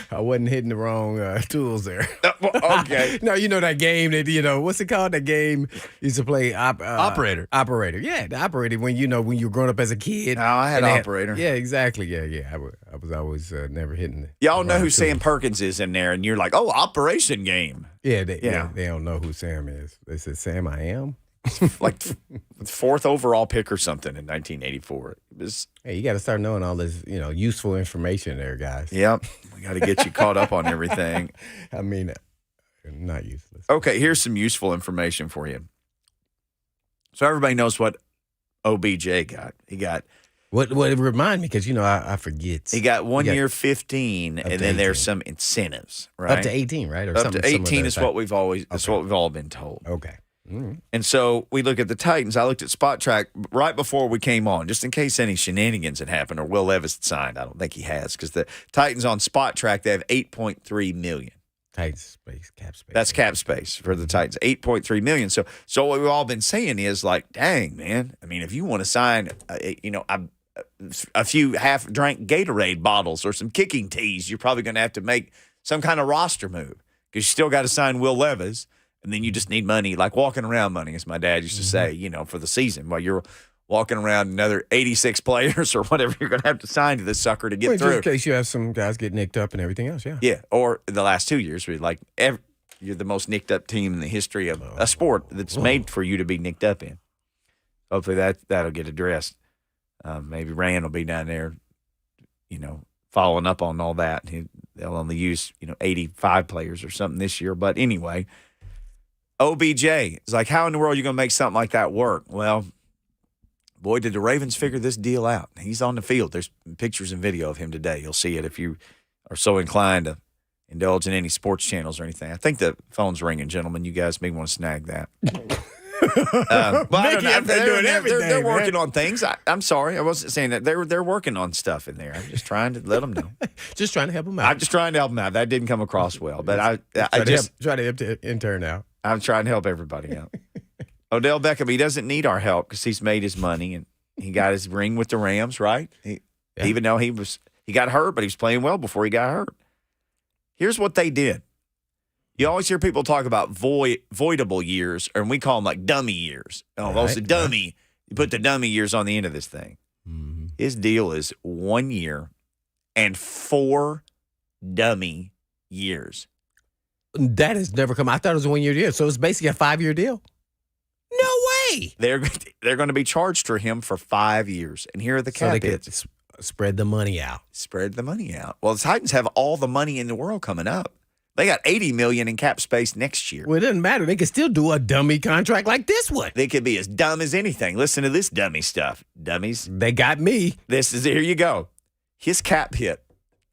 I wasn't hitting the wrong tools there. Okay. No, you know that game that, what's it called? That game used to play Operator. Operator. Yeah, the operator when you were growing up as a kid. No, I had operator. Yeah, exactly. Yeah. I was always never hitting it. Y'all know who Sam Perkins is in there, and you're like, oh, Operation Game. Yeah, they don't know who Sam is. They said, Sam, I am. Like 4th overall pick or something in 1984. Hey, you got to start knowing all this, useful information there, guys. Yep. We got to get you caught up on everything. I mean, not useless. Okay, here's some useful information for you. So everybody knows what OBJ got. He got what remind me because I forget. He got 1 year 15, and then there's some incentives, right? Up to 18, right? Or up to 18 is what we've always. That's what we've all been told. Okay. Mm-hmm. And so we look at the Titans. I looked at Spot Track right before we came on, just in case any shenanigans had happened or Will Levis had signed. I don't think he has because the Titans on Spot Track, they have $8.3 million. Titans space, cap space. That's cap space for the Titans, $8.3 million. So what we've all been saying is like, dang, man. I mean, if you want to sign, a few half-drank Gatorade bottles or some kicking tees, you're probably going to have to make some kind of roster move because you still got to sign Will Levis. And then you just need money, like walking around money, as my dad used to say, for the season. While you're walking around another 86 players or whatever you're going to have to sign to this sucker to get through. Just in case you have some guys get nicked up and everything else, yeah. Yeah, or the last 2 years, you're the most nicked up team in the history of a sport that's made for you to be nicked up in. Hopefully that'll get addressed. Maybe Rand will be down there, following up on all that. They'll only use, 85 players or something this year. But anyway, OBJ is like, how in the world are you going to make something like that work? Well, boy, did the Ravens figure this deal out. He's on the field. There's pictures and video of him today. You'll see it if you are so inclined to indulge in any sports channels or anything. I think the phone's ringing, gentlemen. You guys may want to snag that. But I don't know. They're working on things. I'm sorry. I wasn't saying that. They're working on stuff in there. I'm just trying to let them know. Just trying to help them out. I'm just trying to help them out. That didn't come across well. But I try to help the intern out. I'm trying to help everybody out. Odell Beckham, he doesn't need our help because he's made his money and he got his ring with the Rams, right? Even though he got hurt, but he was playing well before he got hurt. Here's what they did. You always hear people talk about voidable years, and we call them like dummy years. Oh, those are dummy. You put the dummy years on the end of this thing. Mm-hmm. His deal is 1 year and 4 dummy years. That has never come. I thought it was a 1 year deal, so it's basically a 5-year deal. No way. They're going to be charged for him for 5 years, and here are the cap hits. Spread the money out. Spread the money out. Well, the Titans have all the money in the world coming up. They got $80 million in cap space next year. Well, it doesn't matter. They could still do a dummy contract like this one. They could be as dumb as anything. Listen to this dummy stuff, dummies. They got me. Here you go. His cap hit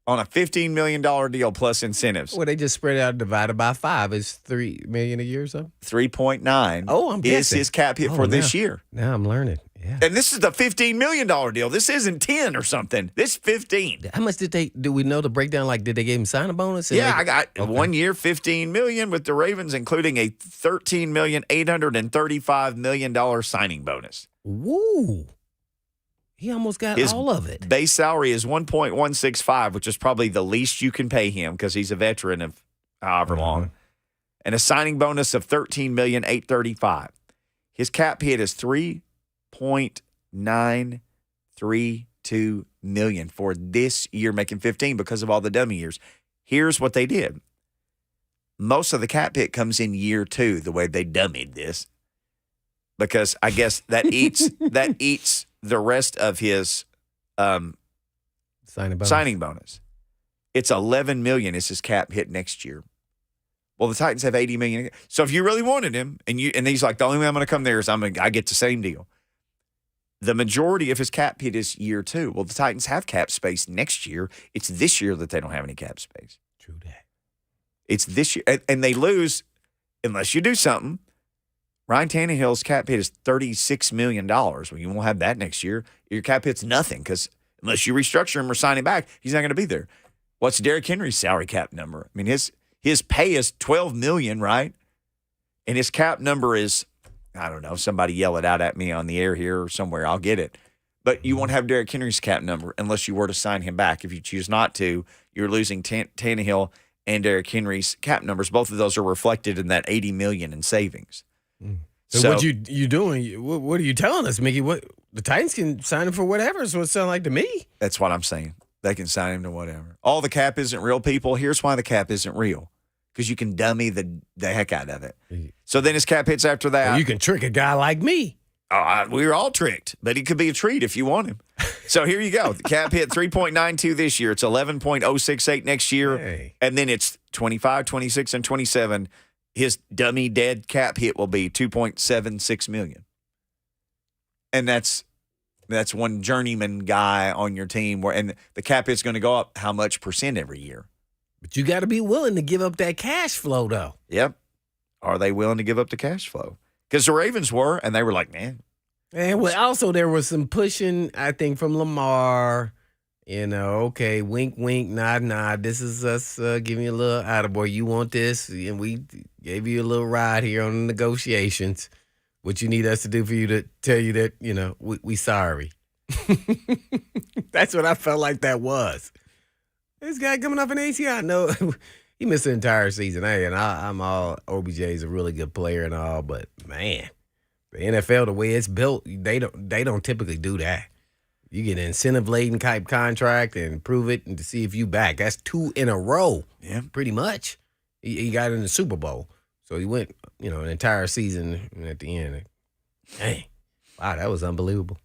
on a $15 million deal plus incentives. Well, they just spread it out, divided by 5 is $3 million a year or something. 3.9. Oh, I'm guessing. Is his cap hit for this year. Now I'm learning. Yeah. And this is the $15 million deal. This isn't 10 or something. This is 15. How much do we know the breakdown? Like, did they give him sign a bonus? Yeah, I got 1 year, $15 million with the Ravens, including a $13,835 million signing bonus. Woo. He almost got all of it. Base salary is $1.165, which is probably the least you can pay him because he's a veteran of however long. And a signing bonus of $13,835,000. His cap hit is $3.932 million for this year, making 15 because of all the dummy years. Here's what they did. Most of the cap hit comes in year 2, the way they dummied this, because I guess that eats the rest of his signing bonus. It's $11 million is his cap hit next year. Well, the Titans have $80 million. So if you really wanted him, and he's like, the only way I'm going to come there is I get the same deal. The majority of his cap hit is year 2. Well, the Titans have cap space next year. It's this year that they don't have any cap space. True that. It's this year. And they lose unless you do something. Ryan Tannehill's cap hit is $36 million. Well, you won't have that next year. Your cap hit's nothing because unless you restructure him or sign him back, he's not going to be there. What's Derrick Henry's salary cap number? I mean, his pay is $12 million, right? And his cap number is, I don't know, somebody yell it out at me on the air here or somewhere. I'll get it. But you won't have Derrick Henry's cap number unless you were to sign him back. If you choose not to, you're losing Tannehill and Derrick Henry's cap numbers. Both of those are reflected in that $80 million in savings. So what you doing? What are you telling us, Mickey? What the Titans can sign him for whatever? Is what it sounds like to me. That's what I'm saying. They can sign him to whatever. All the cap isn't real, people. Here's why the cap isn't real. Because you can dummy the heck out of it. So then his cap hits after that. Well, you can trick a guy like me. We were all tricked, but he could be a treat if you want him. So here you go. The cap hit 3.92 this year. It's 11.068 next year. Hey. And then it's 25, 26, and 27. His dummy dead cap hit will be $2.76 million. And that's one journeyman guy on your team. And the cap hit's going to go up how much percent every year? But you got to be willing to give up that cash flow, though. Yep. Are they willing to give up the cash flow? Because the Ravens were, and they were like, man. And also there was some pushing, I think, from Lamar. You know, okay, wink, wink, nod, nod. This is us giving you a little attaboy. You want this, and we gave you a little ride here on the negotiations. What you need us to do for you to tell you that, you know, we sorry. That's what I felt like that was. This guy coming off an ACL, no, he missed the entire season. Hey, and I'm all OBJ is a really good player and all, but man, the NFL, the way it's built, they don't typically do that. You get an incentive-laden type contract and prove it and to see if you back. That's 2 in a row, pretty much. He got in the Super Bowl, so he went, you know, an entire season at the end. Dang, wow, that was unbelievable.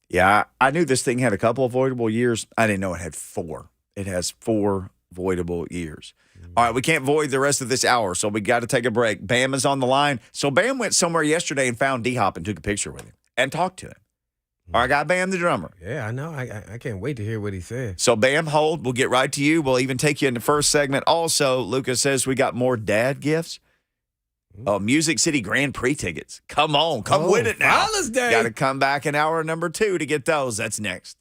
Yeah, I knew this thing had a couple of voidable years. I didn't know it had 4. It has 4 voidable years. All right, we can't void the rest of this hour, so we got to take a break. Bam is on the line. So Bam went somewhere yesterday and found D-Hop and took a picture with him and talked to him. Our guy Bam the drummer. Yeah, I know. I can't wait to hear what he said. So Bam, hold. We'll get right to you. We'll even take you in the first segment. Also, Lucas says we got more dad gifts. Oh, Music City Grand Prix tickets. Come on. Come with it now. Father's Day. Got to come back in hour number 2 to get those. That's next.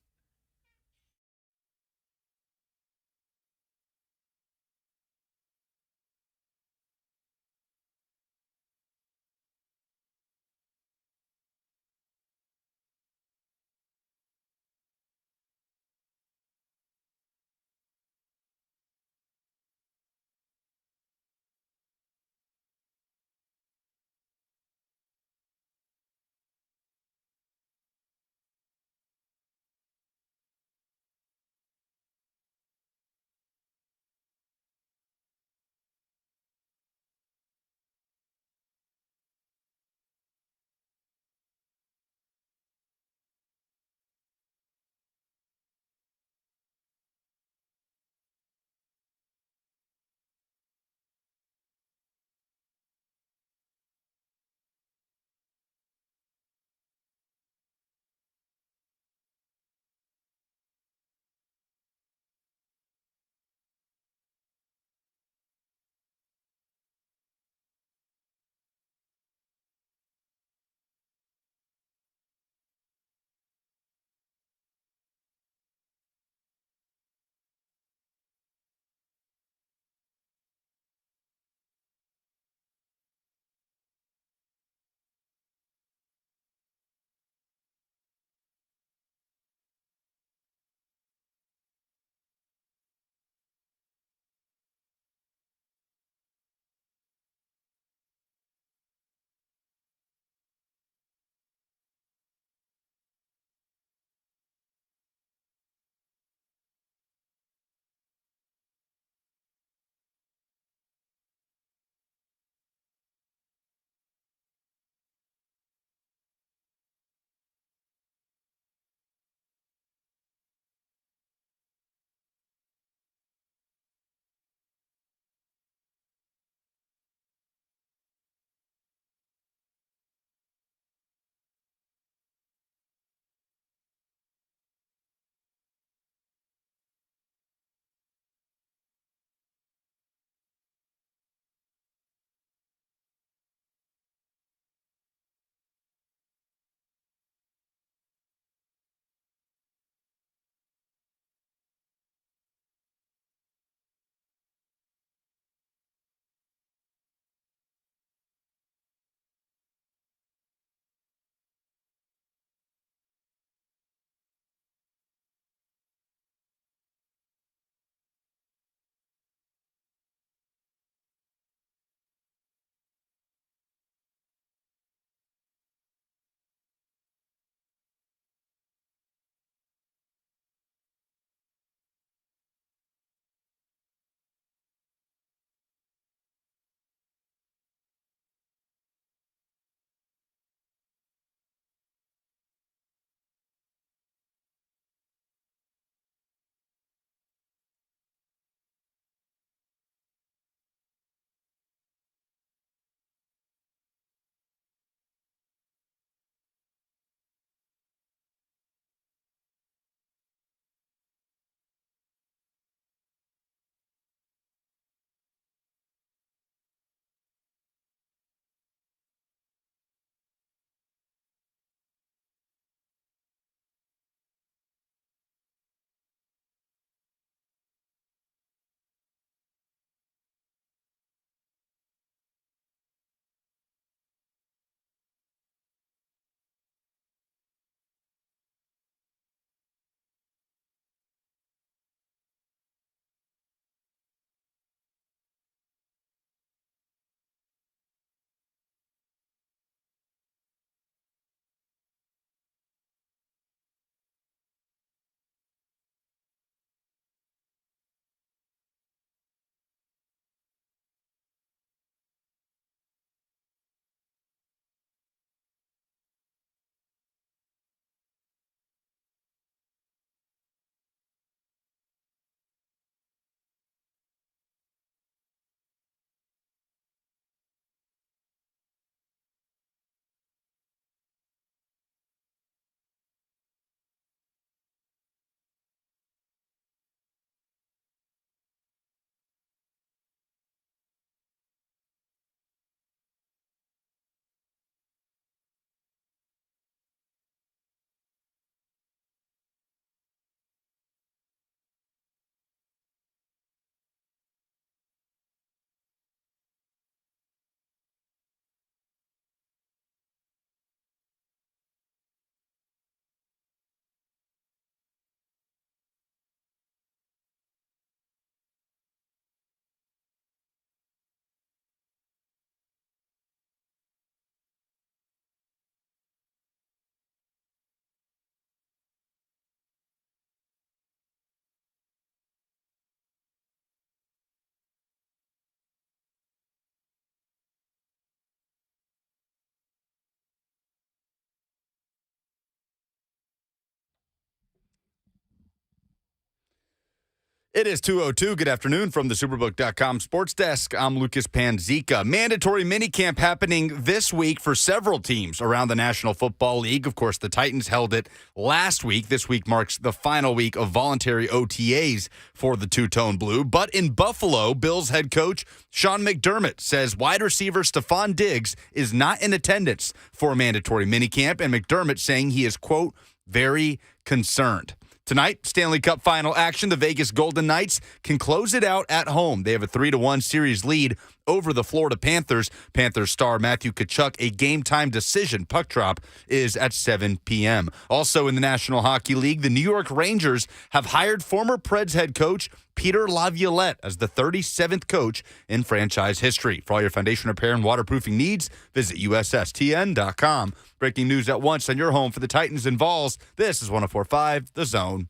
It is 2:02. Good afternoon from the Superbook.com Sports Desk. I'm Lucas Panzica. Mandatory minicamp happening this week for several teams around the National Football League. Of course, the Titans held it last week. This week marks the final week of voluntary OTAs for the Two-Tone Blue. But in Buffalo, Bills head coach Sean McDermott says wide receiver Stephon Diggs is not in attendance for a mandatory minicamp, and McDermott saying he is, quote, very concerned. Tonight, Stanley Cup final action. The Vegas Golden Knights can close it out at home. They have a 3-1 series lead over the Florida Panthers. Panthers star Matthew Tkachuk, a game-time decision. Puck drop is at 7 p.m. Also in the National Hockey League, the New York Rangers have hired former Preds head coach Peter Laviolette as the 37th coach in franchise history. For all your foundation repair and waterproofing needs, visit USSTN.com. Breaking news at once on your home for the Titans and Vols. This is 104.5 The Zone.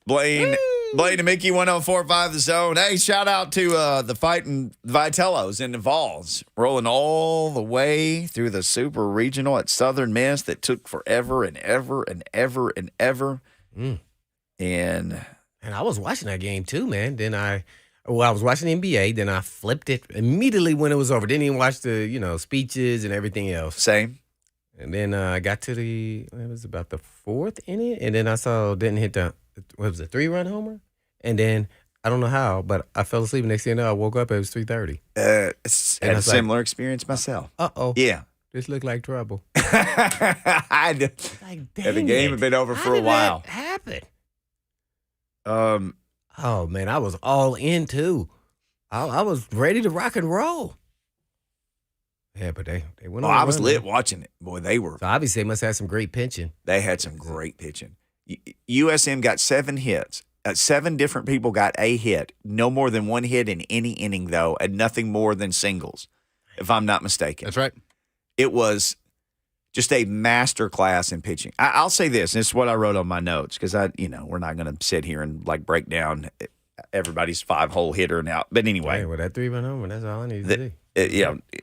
Blaine and Mickey, 104.5 The Zone. Hey, shout out to the Fighting Vitellos in the Vols, rolling all the way through the Super Regional at Southern Miss that took forever and ever and ever and ever. And I was watching that game too, man. I was watching the NBA. Then I flipped it immediately when it was over. Didn't even watch the speeches and everything else. same. And then I got to it was about the fourth inning, and then I didn't hit what was it, 3-run homer? And then I don't know how, but I fell asleep. Next thing you know, I woke up. It was 3:30. Had a similar experience myself. Yeah. This looked like trouble. The game had been over for a while. That happen? Um, Oh man, I was all in too. I was ready to rock and roll. Yeah, but they went on. I was lit watching it. Boy, they were. So obviously they must have some great pitching. They had some great pitching. USM got 7 hits. 7 different people got a hit. No more than 1 hit in any inning, though, and nothing more than singles, if I'm not mistaken. That's right. It was just a master class in pitching. I'll say this, and this is what I wrote on my notes, because we're not going to sit here and break down everybody's 5-hole hitter now. But anyway. Hey, with that 3-run homer, that's all I need to do.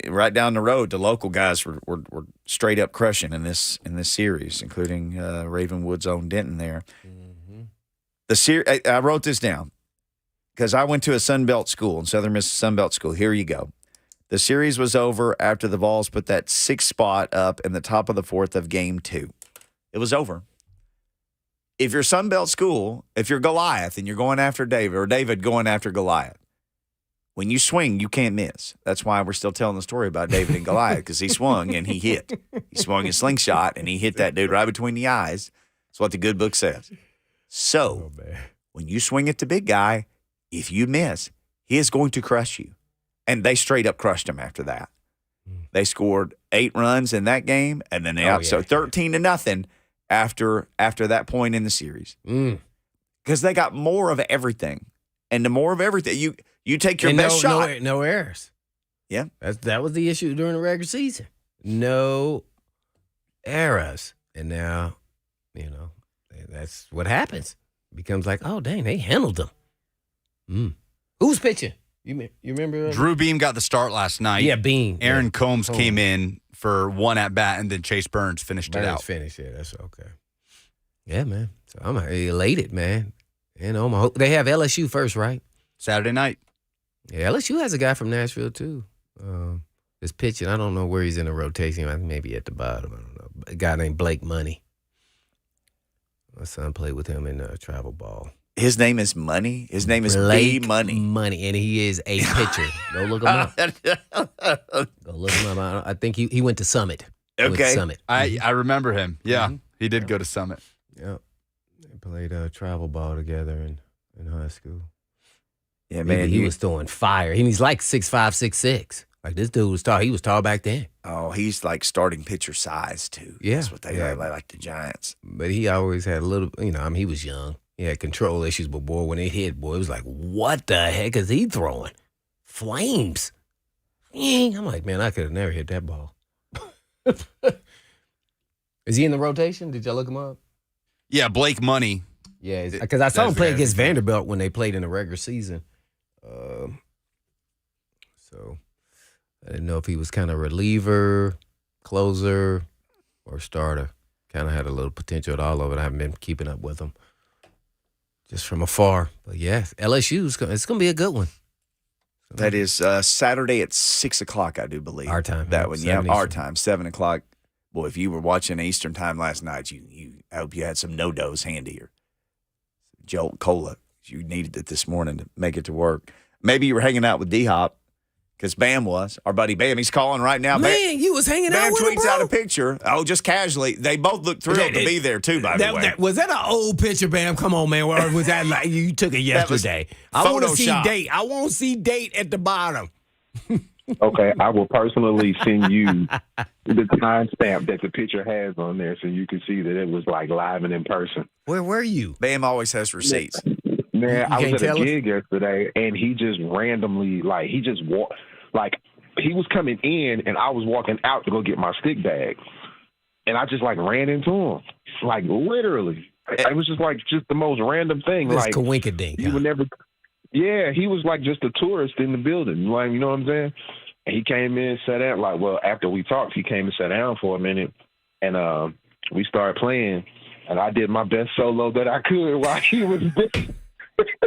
Right down the road, the local guys were straight up crushing in this series, including Ravenwood's own Denton there. Mm-hmm. I wrote this down because I went to a Sunbelt school in Southern Miss Sunbelt School. Here you go. The series was over after the Vols put that 6th spot up in the top of the 4th of Game 2. It was over. If you're Sunbelt School, if you're Goliath and you're going after David, or David going after Goliath, when you swing, you can't miss. That's why we're still telling the story about David and Goliath, because he swung and he hit. He swung his slingshot and he hit that dude right between the eyes. That's what the good book says. So, when you swing at the big guy, if you miss, he is going to crush you. And they straight up crushed him after that. They scored 8 runs in that game, and then they 13-0 after that point in the series. Because they got more of everything. And the more of everything, you take your best shot. No errors. Yeah. That was the issue during the regular season. No errors. And now, that's what happens. It becomes like, oh, dang, they handled them. Who's pitching? You remember? Drew Beam got the start last night. Yeah, Beam. Aaron Combs came in for 1 at-bat, and then Chase Burns finished it out. Finished, yeah, that's okay. Yeah, man. So I'm elated, man. They have LSU first, right? Saturday night. Yeah, LSU has a guy from Nashville, too. This pitching, I don't know where he's in the rotation. I think maybe at the bottom. I don't know. A guy named Blake Money. My son played with him in travel ball. His name is Money? His name is Blake B Money. Money, and he is a pitcher. Go look him up. Go look him up. I think he went to Summit. Okay. Summit. I remember him. Yeah, he did go to Summit. Yeah. They played travel ball together in high school. Yeah, man. He was throwing fire. He's like 6'5", 6'6". Like, this dude was tall. He was tall back then. Oh, he's like starting pitcher size, too. Yeah. That's what they like the Giants. But he always had a little, he was young. He had control issues, but, boy, when it hit, boy, it was like, what the heck is he throwing? Flames. I'm like, man, I could have never hit that ball. Is he in the rotation? Did y'all look him up? Yeah, Blake Money. Yeah, because I saw him play against Vanderbilt when they played in the regular season. So I didn't know if he was kind of reliever, closer, or starter. Kind of had a little potential at all of it. I haven't been keeping up with him just from afar. But yeah, LSU, it's going to be a good one. That is Saturday at 6 o'clock, I do believe. Our time. That one, yeah, 7 our Eastern. time, 7 o'clock. Boy, if you were watching Eastern time last night, I hope you had some no-dos handy or Jolt Cola. You needed it this morning to make it to work. Maybe you were hanging out with D-Hop because Bam was. Our buddy Bam, he's calling right now. Man, you was hanging Bam out with him, tweets bro? out a picture. Oh, just casually. They both look thrilled to be there, too, by the way. Was that an old picture, Bam? Come on, man. Or was that like you took it yesterday? I want to see Photoshop. date. I want to see date at the bottom. Okay, I will personally send you the timestamp that the picture has on there so you can see that it was like live and in person. Where were you? Bam always has receipts. Man, I can't was at tell a us? gig yesterday and he just randomly, like, he just walked, like, he was coming in and I was walking out to go get my stick bag. And I just, like, ran into him. Like, literally. It was just, like, just the most random thing. It's Like, coinkydink. you would never. Yeah, he was like just a tourist in the building. Like, you know what I'm saying? And he came in, sat down. Like, well, after we talked, he came and sat down for a minute, and we started playing. And I did my best solo that I could while he was there.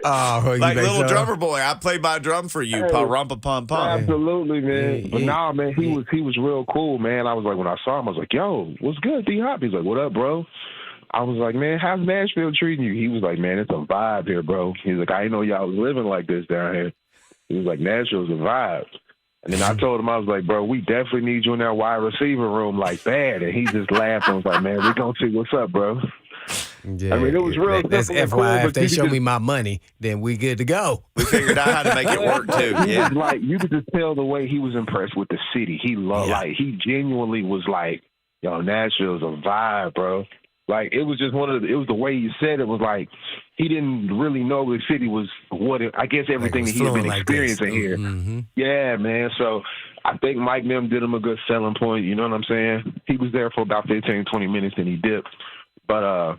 Oh, Like little drummer boy, I played my drum for you, Hey. pa-rumpa pum pum. Absolutely, man. Yeah, But yeah. nah, man, he was real cool, man. I was like, when I saw him, I was like, yo, what's good, D-Hop? He's like, what up, bro? I was like, man, how's Nashville treating you? He was like, man, it's a vibe here, bro. He's like, I didn't know y'all was living like this down here. He was like, Nashville's a vibe. And then I told him, I was like, bro, we definitely need you in that wide receiver room like bad. And he just laughed and was like, man, we going to see what's up, bro. Yeah, I mean, it was real That's simple and cool, FYI. If but they you show could me my money, then we good to go. We figured out how to make it work, too. He Yeah. was like, you could just tell the way he was impressed with the city. He loved, like, he genuinely was like, yo, Nashville's a vibe, bro. Like, it was just it was the way he said it was like, he didn't really know the city was I guess everything Like, that he had been flowing like this. experiencing here. Mm-hmm. Yeah, man. So I think Mike Mim did him a good selling point. You know what I'm saying? He was there for about 15, 20 minutes and he dipped. But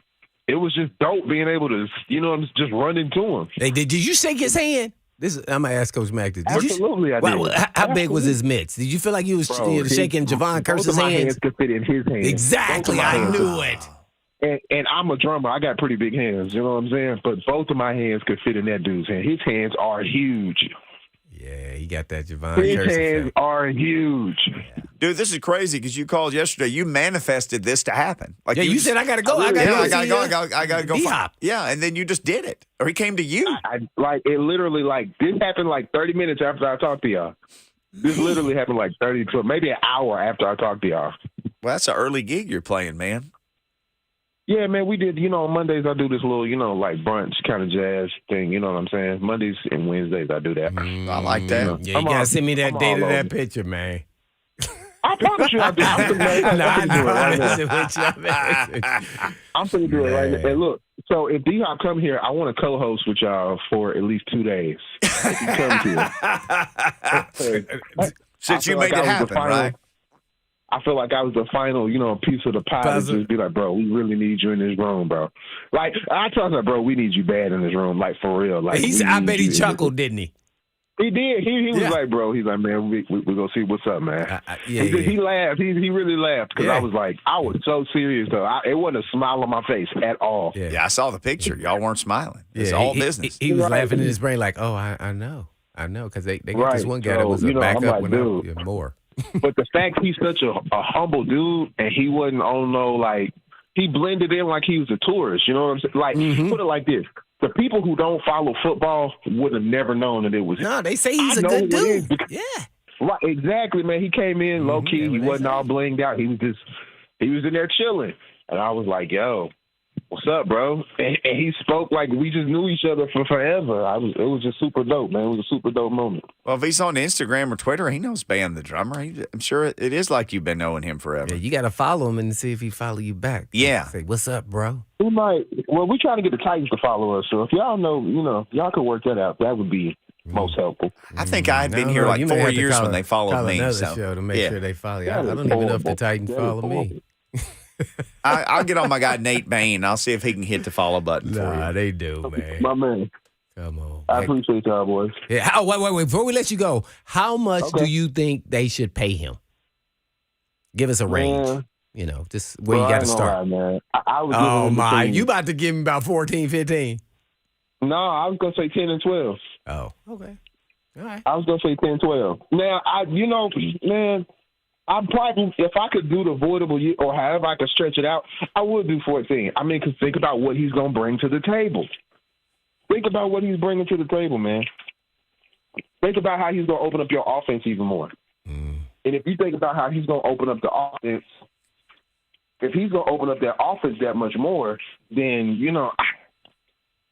it was just dope being able to, just run into him. Hey, did you shake his hand? I'm gonna ask Coach Mack this. Did you- Absolutely, I did. How big was his mitts? Did you feel like you was Bro, shaking Javon both Curse's of my hands? hands could fit in his hands. Exactly, Both of my I hands knew could- it. And I'm a drummer. I got pretty big hands. You know what I'm saying? But both of my hands could fit in that dude's hand. His hands are huge. Yeah, he got that Javon His Curse hands effect. are huge. Dude, this is crazy because you called yesterday. You manifested this to happen. Like Yeah, you said I gotta go. I I gotta gotta go. go. I gotta go. D-Hop. Yeah, and then you just did it, or he came to you. It literally, this happened like 30 minutes after I talked to y'all. This literally happened like 30 to maybe an hour after I talked to y'all. Well, that's an early gig you're playing, man. Yeah, man, we did, on Mondays I do this little, like brunch kind of jazz thing, you know what I'm saying? Mondays and Wednesdays I do that. I like that. Yeah, you gotta send me that date of that picture, man. I promise you I do. I'm finna do it right now. I'm finna do it right now. And look, so if D-Hop come here, I want to co-host with y'all for at least 2 days. If he comes here. Since I you feel made like it I was the happen, final- right? I feel like I was the final, piece of the pie to Puzzle. just be like, bro, we really need you in this room, bro. Like, I told him, bro, we need you bad in this room, like, for real. Like, I bet he chuckled, didn't he? He did. He was Yeah. like, bro, he's like, man, we're going to see what's up, man. Yeah, He laughed. He really laughed because Yeah. I was so serious, though. It wasn't a smile on my face at all. Yeah. Yeah, I saw the picture. Y'all weren't smiling. It's Yeah, all he- business. He was Right. laughing in his brain like, oh, I know, because they got this Right. one guy that So, was a I'm backup like, when dude. yeah, more. But the fact he's such a humble dude and he wasn't on he blended in like he was a tourist. You know what I'm saying? Like, put it like this. The people who don't follow football would have never known that it was No, they say he's I a know good who it is dude. because- Yeah. Right, exactly, man. He came in low key. That's He what they wasn't all blinged out. He was in there chilling. And I was like, yo, what's up, bro? And he spoke like we just knew each other for forever. It was just super dope, man. It was a super dope moment. Well, if he's on Instagram or Twitter, he knows Bam the drummer. I'm sure it is like you've been knowing him forever. Yeah, you got to follow him and see if he follow you back. Yeah. Say, what's up, bro? We might. Well, we're trying to get the Titans to follow us. So if y'all know, y'all could work that out. That would be most helpful. I think I had been No, here no, like you may 4 have to years call when they followed call me. another So show to make yeah. sure they follow you. I That is don't even know if the horrible. Titans That is follow horrible. me. I'll get on my guy Nate Bain. I'll see if he can hit the follow button for Nah, you. they do, man. My man. Come on. I Hey, appreciate y'all, boys. yeah, wait. Before we let you go, how much Okay. do you think they should pay him? Give us a range. Man, Just where you I got to ain't gonna start. lie, man. I was giving Oh, him my. between. You about to give him about 14, 15. No, I was gonna say 10 and 12. Oh, okay. All right. I was gonna say 10, 12. Now, man, I probably, if I could do the voidable year or however I could stretch it out, I would do 14. I mean, 'cause think about what he's gonna bring to the table. Think about what he's bringing to the table, man. Think about how he's gonna open up your offense even more. And if you think about how he's gonna open up the offense, if he's gonna open up that offense that much more, then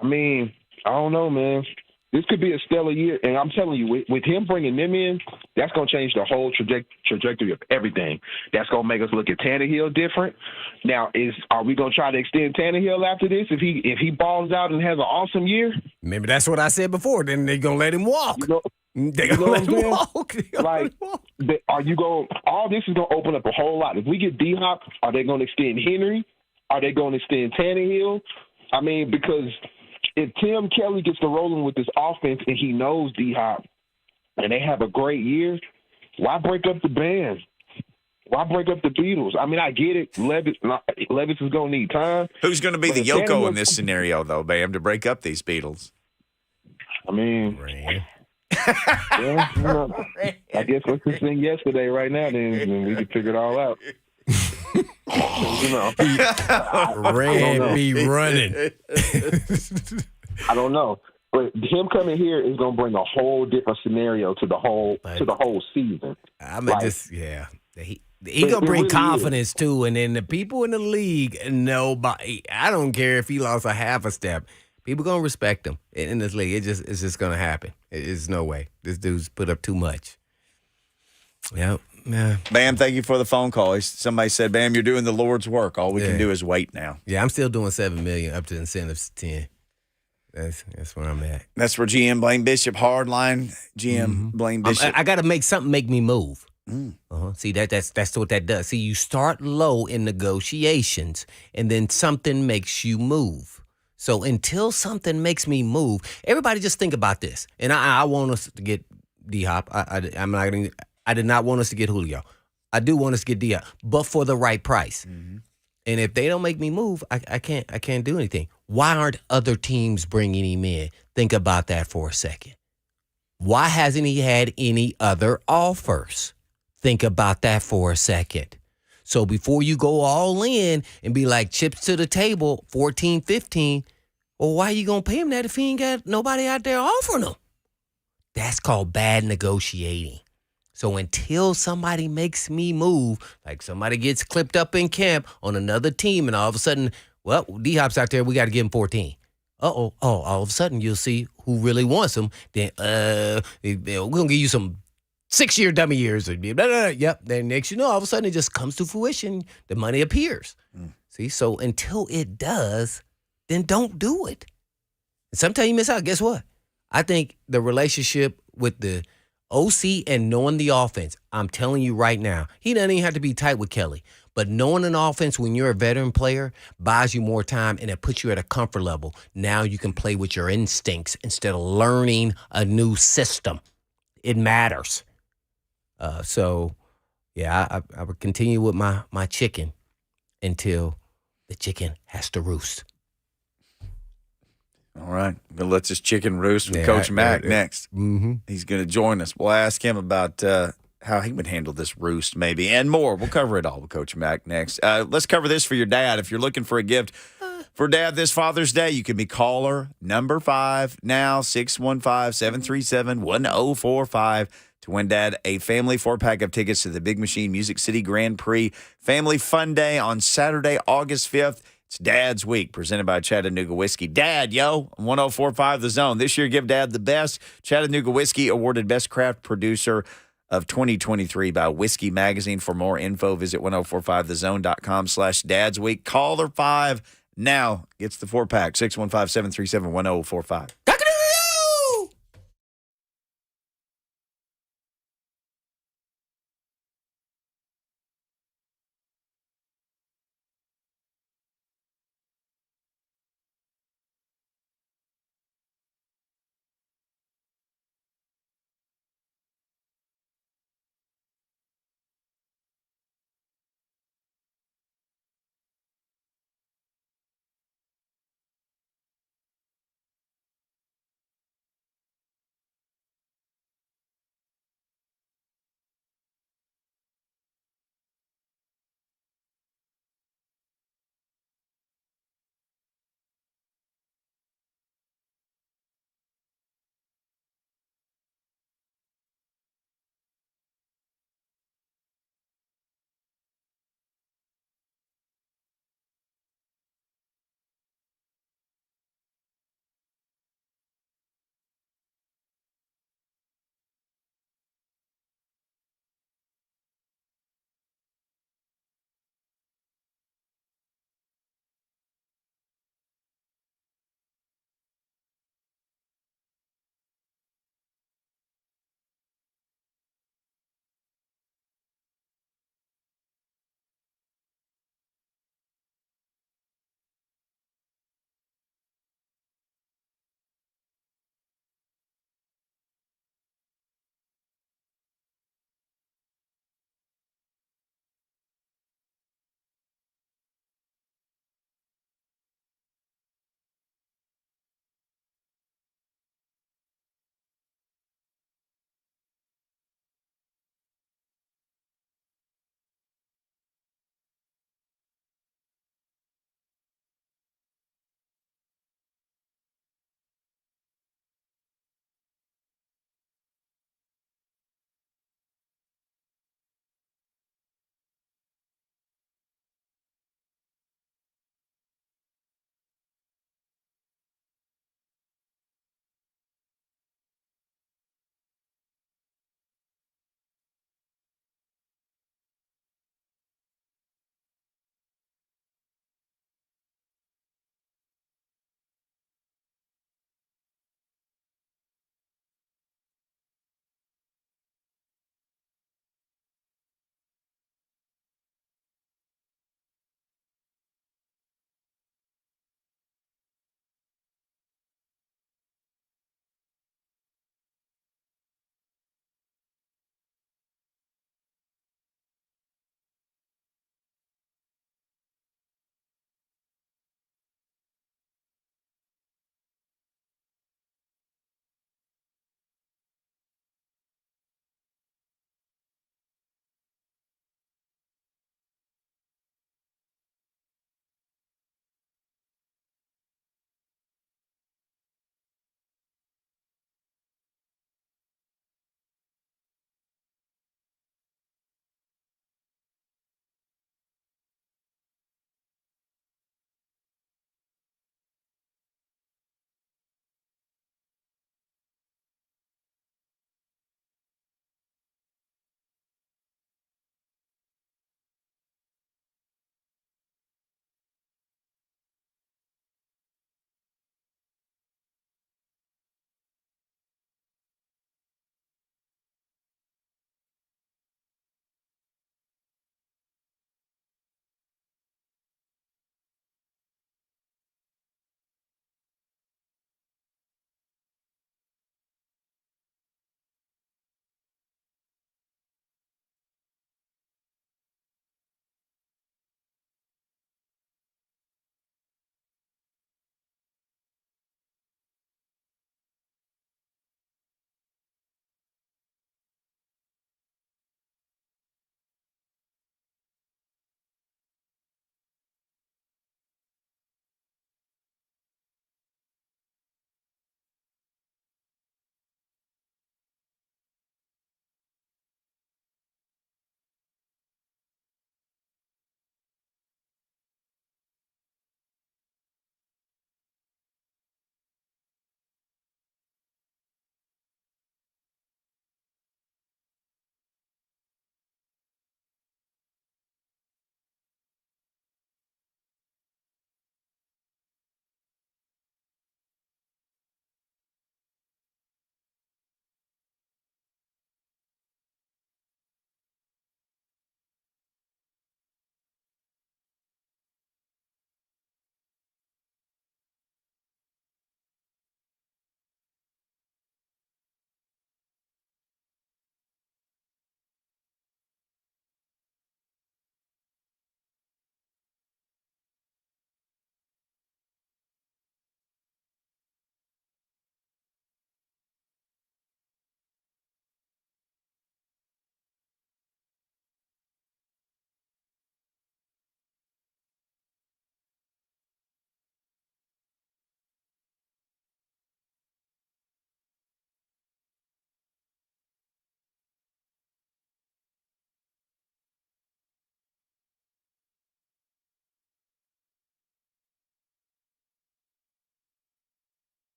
I mean, I don't know, man. This could be a stellar year, and I'm telling you, with him bringing them in, that's going to change the whole trajectory of everything. That's going to make us look at Tannehill different. Now, are we going to try to extend Tannehill after this if he balls out and has an awesome year? Maybe that's what I said before. Then they're going to let him walk. They're going to know let him what I'm walk. Like, are you going? All this is going to open up a whole lot. If we get D-Hop, are they going to extend Henry? Are they going to extend Tannehill? I mean, because if Tim Kelly gets to rolling with this offense and he knows D-Hop and they have a great year, why break up the band? Why break up the Beatles? I mean, I get it. Levis is going to need time. Who's going to be But the if Yoko Tannehill- in this scenario, though, Bam, to break up these Beatles? I mean, Man. yeah, I guess let's just sing yesterday right now, then we can figure it all out. Ran be running. I don't know. But him coming here is going to bring a whole different scenario to the whole season. I'm Like- just, yeah. He It- gonna it bring really confidence too, and then the people in the league, nobody. I don't care if he lost a half a step. People gonna respect him in this league. It's just gonna happen. It's no way. This dude's put up too much. Yep. Yeah. Bam, thank you for the phone call. Somebody said, Bam, you're doing the Lord's work. All we can Yeah. do is wait now. Yeah. I'm still doing $7 million up to incentives 10. That's where I'm at. That's where GM Blaine Bishop, hardline GM Blaine Bishop. I got to make something make me move. See that's what that does. See, you start low in negotiations, and then something makes you move. So until something makes me move, everybody just think about this. And I want us to get D-Hop. I'm not gonna. I did not want us to get Julio. I do want us to get D-Hop, but for the right price. And if they don't make me move, I can't do anything. Why aren't other teams bringing him in? Think about that for a second. Why hasn't he had any other offers? Think about that for a second. So before you go all in and be like chips to the table, 14, 15, well, why you going to pay him that if he ain't got nobody out there offering him? That's called bad negotiating. So until somebody makes me move, like somebody gets clipped up in camp on another team and all of a sudden, well, D-Hop's out there, we got to give him 14. All of a sudden you'll see who really wants him. Then we're going to give you some 6-year dummy years. Yep. Then next all of a sudden it just comes to fruition. The money appears. See, so until it does, then don't do it. And sometimes you miss out. Guess what? I think the relationship with the OC and knowing the offense, I'm telling you right now, he doesn't even have to be tight with Kelly. But knowing an offense when you're a veteran player buys you more time and it puts you at a comfort level. Now you can play with your instincts instead of learning a new system. It matters. So, yeah, I would continue with my chicken until the chicken has to roost. All right. We'll let this chicken roost with Yeah, Coach Mack next. Mm-hmm. He's going to join us. We'll ask him about how he would handle this roost maybe and more. We'll cover it all with Coach Mack next. Let's cover this for your dad. If you're looking for a gift for Dad this Father's Day, you can be caller number 5 now, 615-737-1045 to win Dad a family 4-pack of tickets to the Big Machine Music City Grand Prix Family Fun Day on Saturday, August 5th. It's Dad's Week, presented by Chattanooga Whiskey. Dad, yo, 1045 The Zone. This year, give Dad the best. Chattanooga Whiskey awarded Best Craft Producer of 2023 by Whiskey Magazine. For more info, visit 1045thezone.com/Dad's Week. Caller 5 now gets the 4-pack, 615-737-1045.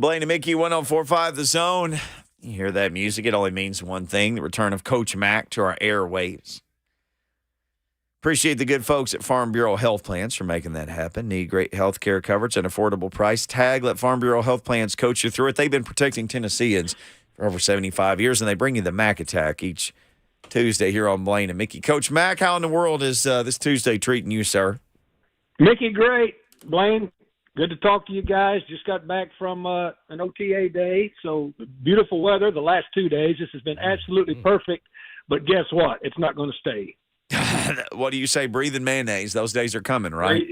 Blaine and Mickey, 104.5 The Zone. You hear that music, it only means one thing, the return of Coach Mack to our airwaves. Appreciate the good folks at Farm Bureau Health Plans for making that happen. Need great health care coverage at an affordable price tag. Let Farm Bureau Health Plans coach you through it. They've been protecting Tennesseans for over 75 years, and they bring you the Mack Attack each Tuesday here on Blaine and Mickey. Coach Mack, how in the world is this Tuesday treating you, sir? Mickey, great. Blaine, good to talk to you guys. Just got back from an OTA day, so beautiful weather the last 2 days. This has been absolutely perfect, but guess what? It's not going to stay. What do you say, breathing mayonnaise? Those days are coming, right?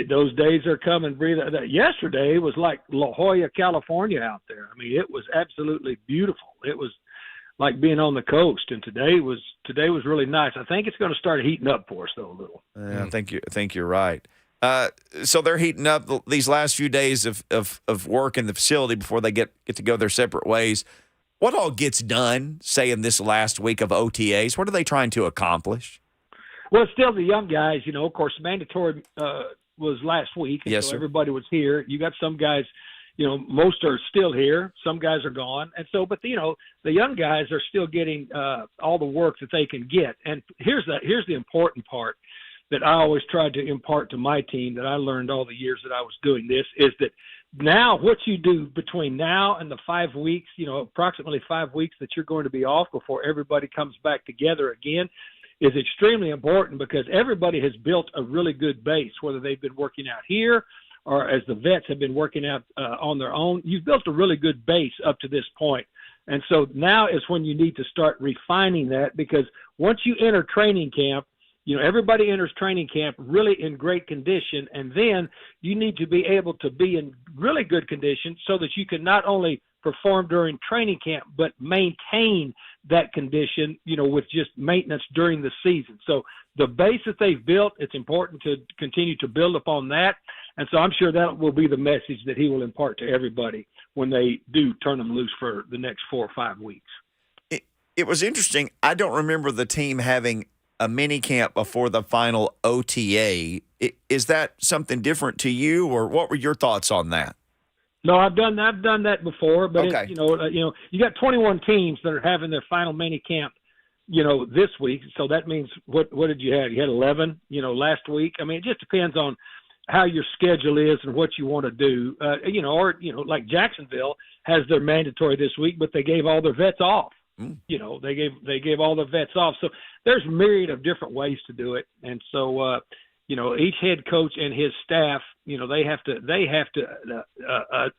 Those days are coming. Yesterday was like La Jolla, California out there. I mean, it was absolutely beautiful. It was like being on the coast, and today was really nice. I think it's going to start heating up for us, though, a little. I think you're right. So they're heating up these last few days of work in the facility before they get to go their separate ways. What all gets done, say, in this last week of OTAs? What are they trying to accomplish? Well, it's still the young guys, of course, mandatory was last week. And yes, so sir. Everybody was here. You got some guys, most are still here. Some guys are gone. And so, but, the young guys are still getting all the work that they can get. And here's the important part that I always tried to impart to my team that I learned all the years that I was doing this is that now what you do between now and the 5 weeks, approximately 5 weeks that you're going to be off before everybody comes back together again, is extremely important because everybody has built a really good base, whether they've been working out here or as the vets have been working out on their own. You've built a really good base up to this point. And so now is when you need to start refining that because once you enter training camp, everybody enters training camp really in great condition, and then you need to be able to be in really good condition so that you can not only perform during training camp, but maintain that condition, with just maintenance during the season. So the base that they've built, it's important to continue to build upon that. And so I'm sure that will be the message that he will impart to everybody when they do turn them loose for the next 4 or 5 weeks. It was interesting. I don't remember the team having a mini camp before the final OTA. Is that something different to you, or what were your thoughts on that? No, I've done that before, but okay. You got 21 teams that are having their final mini camp, this week. So that means what did you have? You had 11, last week. I mean, it just depends on how your schedule is and what you want to do. Like Jacksonville has their mandatory this week, but they gave all their vets off. They gave all the vets off. So there's a myriad of different ways to do it. And so, each head coach and his staff, they have to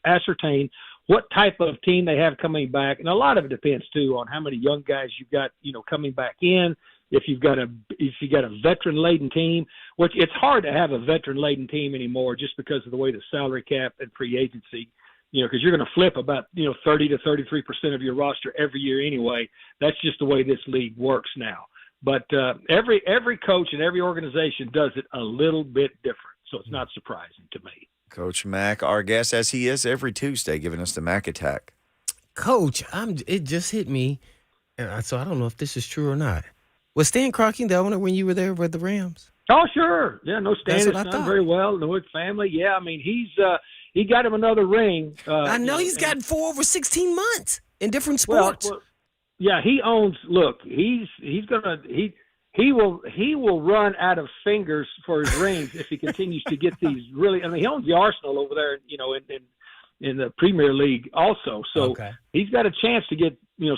ascertain what type of team they have coming back. And a lot of it depends too on how many young guys you've got, coming back in. If you got a veteran laden team, which it's hard to have a veteran laden team anymore just because of the way the salary cap and free agency, because you're going to flip about, 30 to 33% of your roster every year anyway. That's just the way this league works now. But every coach and every organization does it a little bit different, so it's not surprising to me. Coach Mack, our guest, as he is every Tuesday, giving us the Mack Attack. Coach, it just hit me, so I don't know if this is true or not. Was Stan Kroenke the owner when you were there with the Rams? Oh, sure. Yeah, no, Stan has done thought. very well. Know his family. Yeah, I mean, he got him another ring. I know he's gotten 4 over 16 months in different sports. Well, yeah, he owns. Look, he will run out of fingers for his rings if he continues to get these really. I mean, he owns the Arsenal over there, in the Premier League also. So He's got a chance to get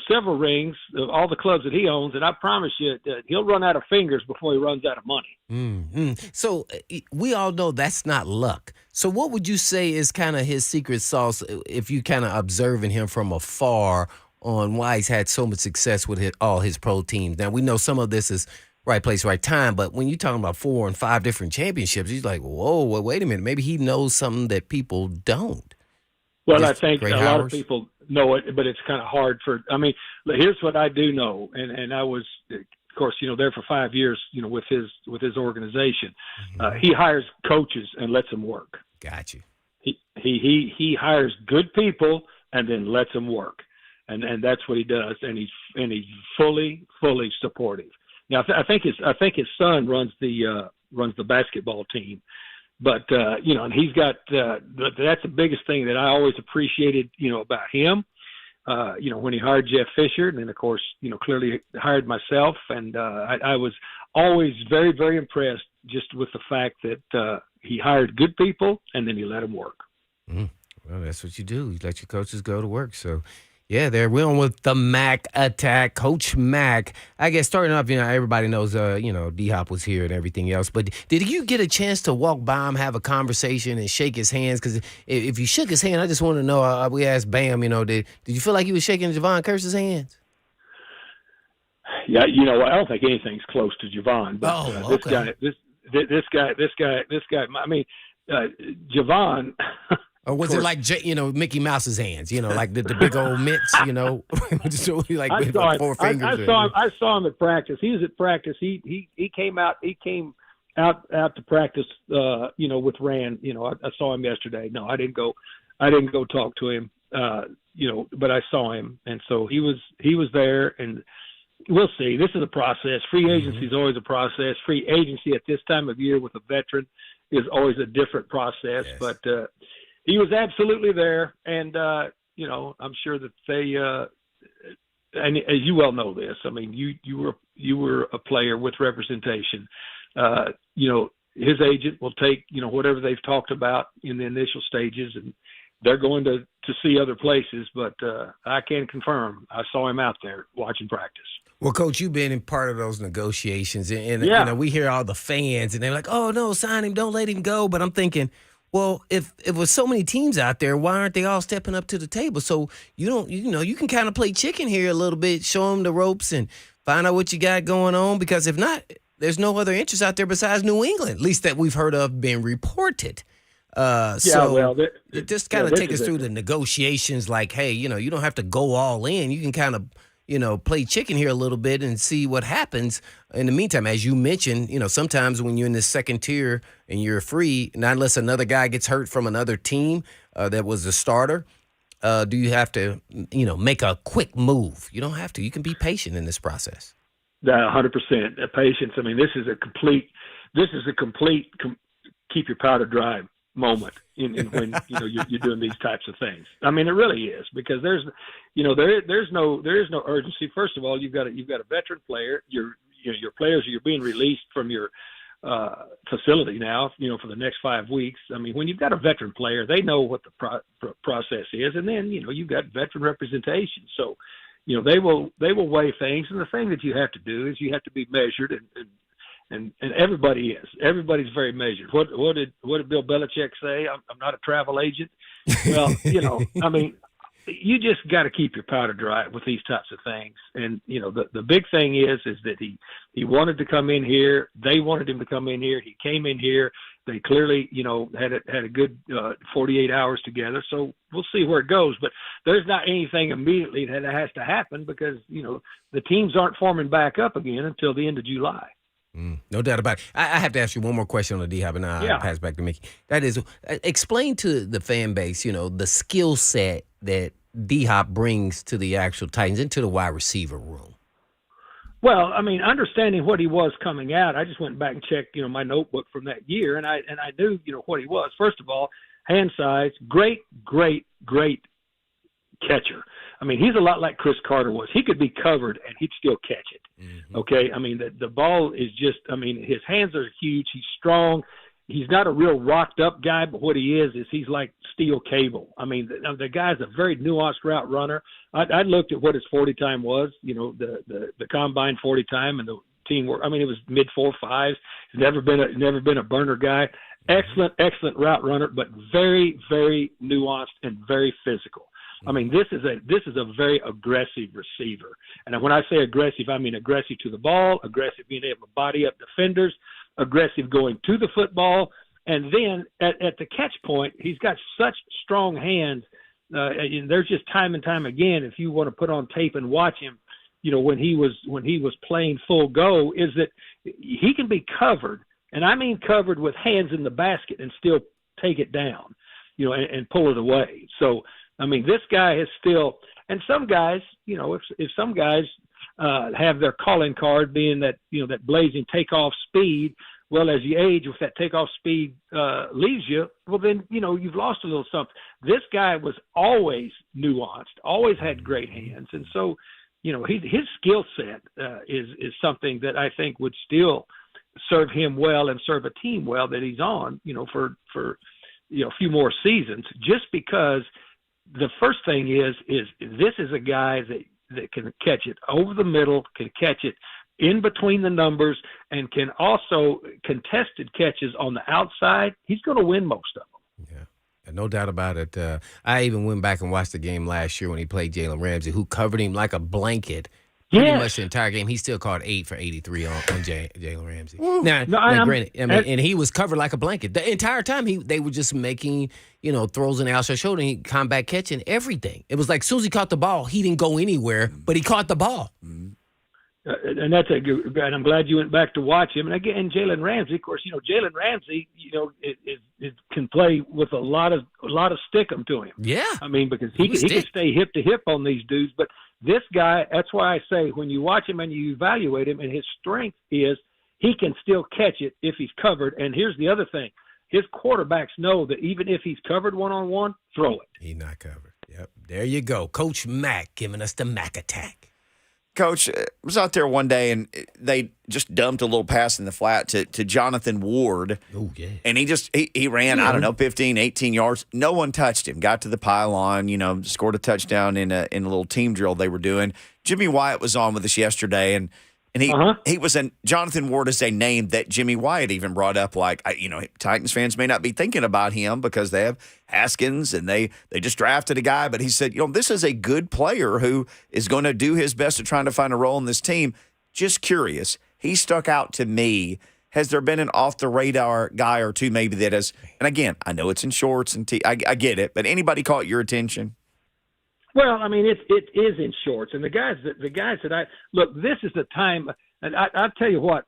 several rings of all the clubs that he owns, and I promise you that he'll run out of fingers before he runs out of money. Mm-hmm. So we all know that's not luck. So what would you say is kind of his secret sauce if you kind of observing him from afar on why he's had so much success with all his pro teams? Now, we know some of this is right place, right time, but when you're talking about 4 and 5 different championships, he's like, whoa, well, wait a minute. Maybe he knows something that people don't. Well, I think a lot of people know it, but it's kind of hard here's what I do know. And I was, of course, there for 5 years, with his organization. He hires coaches and lets them work. Got you. He hires good people and then lets them work. And that's what he does. And he's fully supportive. Now, I think his son runs the basketball team. But and he's got that's the biggest thing that I always appreciated, about him. When he hired Jeff Fisher, and then of course, clearly hired myself, and I was always very, very impressed just with the fact that he hired good people and then he let them work. Well, that's what you do. You let your coaches go to work. So, yeah, we're on with the Mac Attack. Coach Mac. I guess starting off, everybody knows, D-Hop was here and everything else. But did you get a chance to walk by him, have a conversation, and shake his hands? Because if you shook his hand, I just want to know, we asked Bam, did you feel like he was shaking Javon Kearse's hands? Yeah, I don't think anything's close to Javon. But okay. This guy. I mean, Javon. Or was it like Mickey Mouse's hands? Like the big old mitts. Like I with saw four him. fingers. I saw him at practice. He was at practice. He came out. He came out to practice. With Rand. I saw him yesterday. No, I didn't go talk to him. But I saw him, and so he was there, and we'll see. This is a process. Free agency is always a process. Free agency at this time of year with a veteran is always a different process. Yes. But he was absolutely there, and I'm sure that they. And as you well know this, I mean, you were a player with representation. His agent will take whatever they've talked about in the initial stages, and they're going to see other places. But I can confirm I saw him out there watching practice. Well, Coach, you've been in part of those negotiations, and we hear all the fans, and they're like, "Oh no, sign him, don't let him go." But I'm thinking, well, if with so many teams out there, why aren't they all stepping up to the table? So you can kind of play chicken here a little bit, show them the ropes, and find out what you got going on. Because if not, there's no other interest out there besides New England, at least that we've heard of being reported. Just kind of take us through the negotiations. Like, hey, you don't have to go all in. You can kind of play chicken here a little bit and see what happens. In the meantime, as you mentioned, sometimes when you're in the second tier and you're free, not unless another guy gets hurt from another team that was a starter, do you have to, make a quick move? You don't have to. You can be patient in this process. 100% patience. I mean, this is a complete keep your powder dry moment in when you're doing these types of things. I mean, it really is, because there's no urgency. First of all, you've got a veteran player. Your players you're being released from your facility now, for the next 5 weeks. I mean, when you've got a veteran player, they know what the process is, and then you've got veteran representation. So they will weigh things, and the thing that you have to do is you have to be measured, and everybody is. Everybody's very measured. What did Bill Belichick say? I'm not a travel agent. Well, I mean, you just got to keep your powder dry with these types of things. And the big thing is that he wanted to come in here. They wanted him to come in here. He came in here. They clearly had a good 48 hours together. So we'll see where it goes. But there's not anything immediately that has to happen, because the teams aren't forming back up again until the end of July. No doubt about it. I have to ask you one more question on the D-Hop, and I'll pass back to Mickey. That is, explain to the fan base, the skill set that D-Hop brings to the actual Titans and to the wide receiver room. Well, I mean, understanding what he was coming out, I just went back and checked, my notebook from that year, and I knew, what he was. First of all, hand size, great catcher. I mean, he's a lot like Chris Carter was. He could be covered and he'd still catch it. Mm-hmm. Okay. I mean, the ball is just, I mean, his hands are huge. He's strong. He's not a real rocked up guy, but what he is he's like steel cable. I mean, the guy's a very nuanced route runner. I looked at what his 40 time was, the combine 40 time, and the team work. I mean, it was mid 4.5s. He's never been a burner guy. Excellent route runner, but very, very nuanced and very physical. I mean, this is a very aggressive receiver. And when I say aggressive, I mean aggressive to the ball, aggressive being able to body up defenders, aggressive going to the football. And then at the catch point, he's got such strong hands. And there's just time and time again, if you want to put on tape and watch him, when he was playing full go, is that he can be covered. And I mean covered with hands in the basket and still take it down, and pull it away. So, I mean, this guy is still, and some guys, if some guys have their calling card being that, that blazing takeoff speed, Well, as you age, if that takeoff speed leaves you, well, then, you've lost a little something. This guy was always nuanced, always had great hands. And so, his skill set is something that I think would still serve him well and serve a team well that he's on, for a few more seasons, just because the first thing is this is a guy that can catch it over the middle, can catch it in between the numbers, and can also contested catches on the outside. He's going to win most of them. Yeah, no doubt about it. I even went back and watched the game last year when he played Jalen Ramsey, who covered him like a blanket. Pretty much the entire game. He still caught 8 for 83 on Jalen Ramsey. Now, granted, and he was covered like a blanket. The entire time they were just making, throws in the outside shoulder, and he come back catching everything. It was like as soon as he caught the ball, he didn't go anywhere, but he caught the ball. And that's a good. And I'm glad you went back to watch him. And again, Jalen Ramsey, of course, Jalen Ramsey, it can play with a lot of stickum to him. Yeah, I mean, because he can stay hip to hip on these dudes. But this guy, that's why I say when you watch him and you evaluate him, and his strength is he can still catch it if he's covered. And here's the other thing: his quarterbacks know that even if he's covered one-on-one, throw it. He's not covered. Yep, there you go, Coach Mack giving us the Mack attack. Coach, I was out there one day, and they just dumped a little pass in the flat to Jonathan Ward. Oh, yeah. And he ran, I don't know, 15, 18 yards. No one touched him. Got to the pylon, scored a touchdown in a little team drill they were doing. Jimmy Wyatt was on with us yesterday, and he was Jonathan Ward is a name that Jimmy Wyatt even brought up. Like, Titans fans may not be thinking about him because they have Haskins and they just drafted a guy. But he said, this is a good player who is going to do his best at trying to find a role in this team. Just curious. He stuck out to me. Has there been an off-the-radar guy or two maybe that has – and again, I know it's in shorts and I get it, but anybody caught your attention? Well, I mean, it is in shorts, and the guys that I look. This is the time, and I'll tell you what.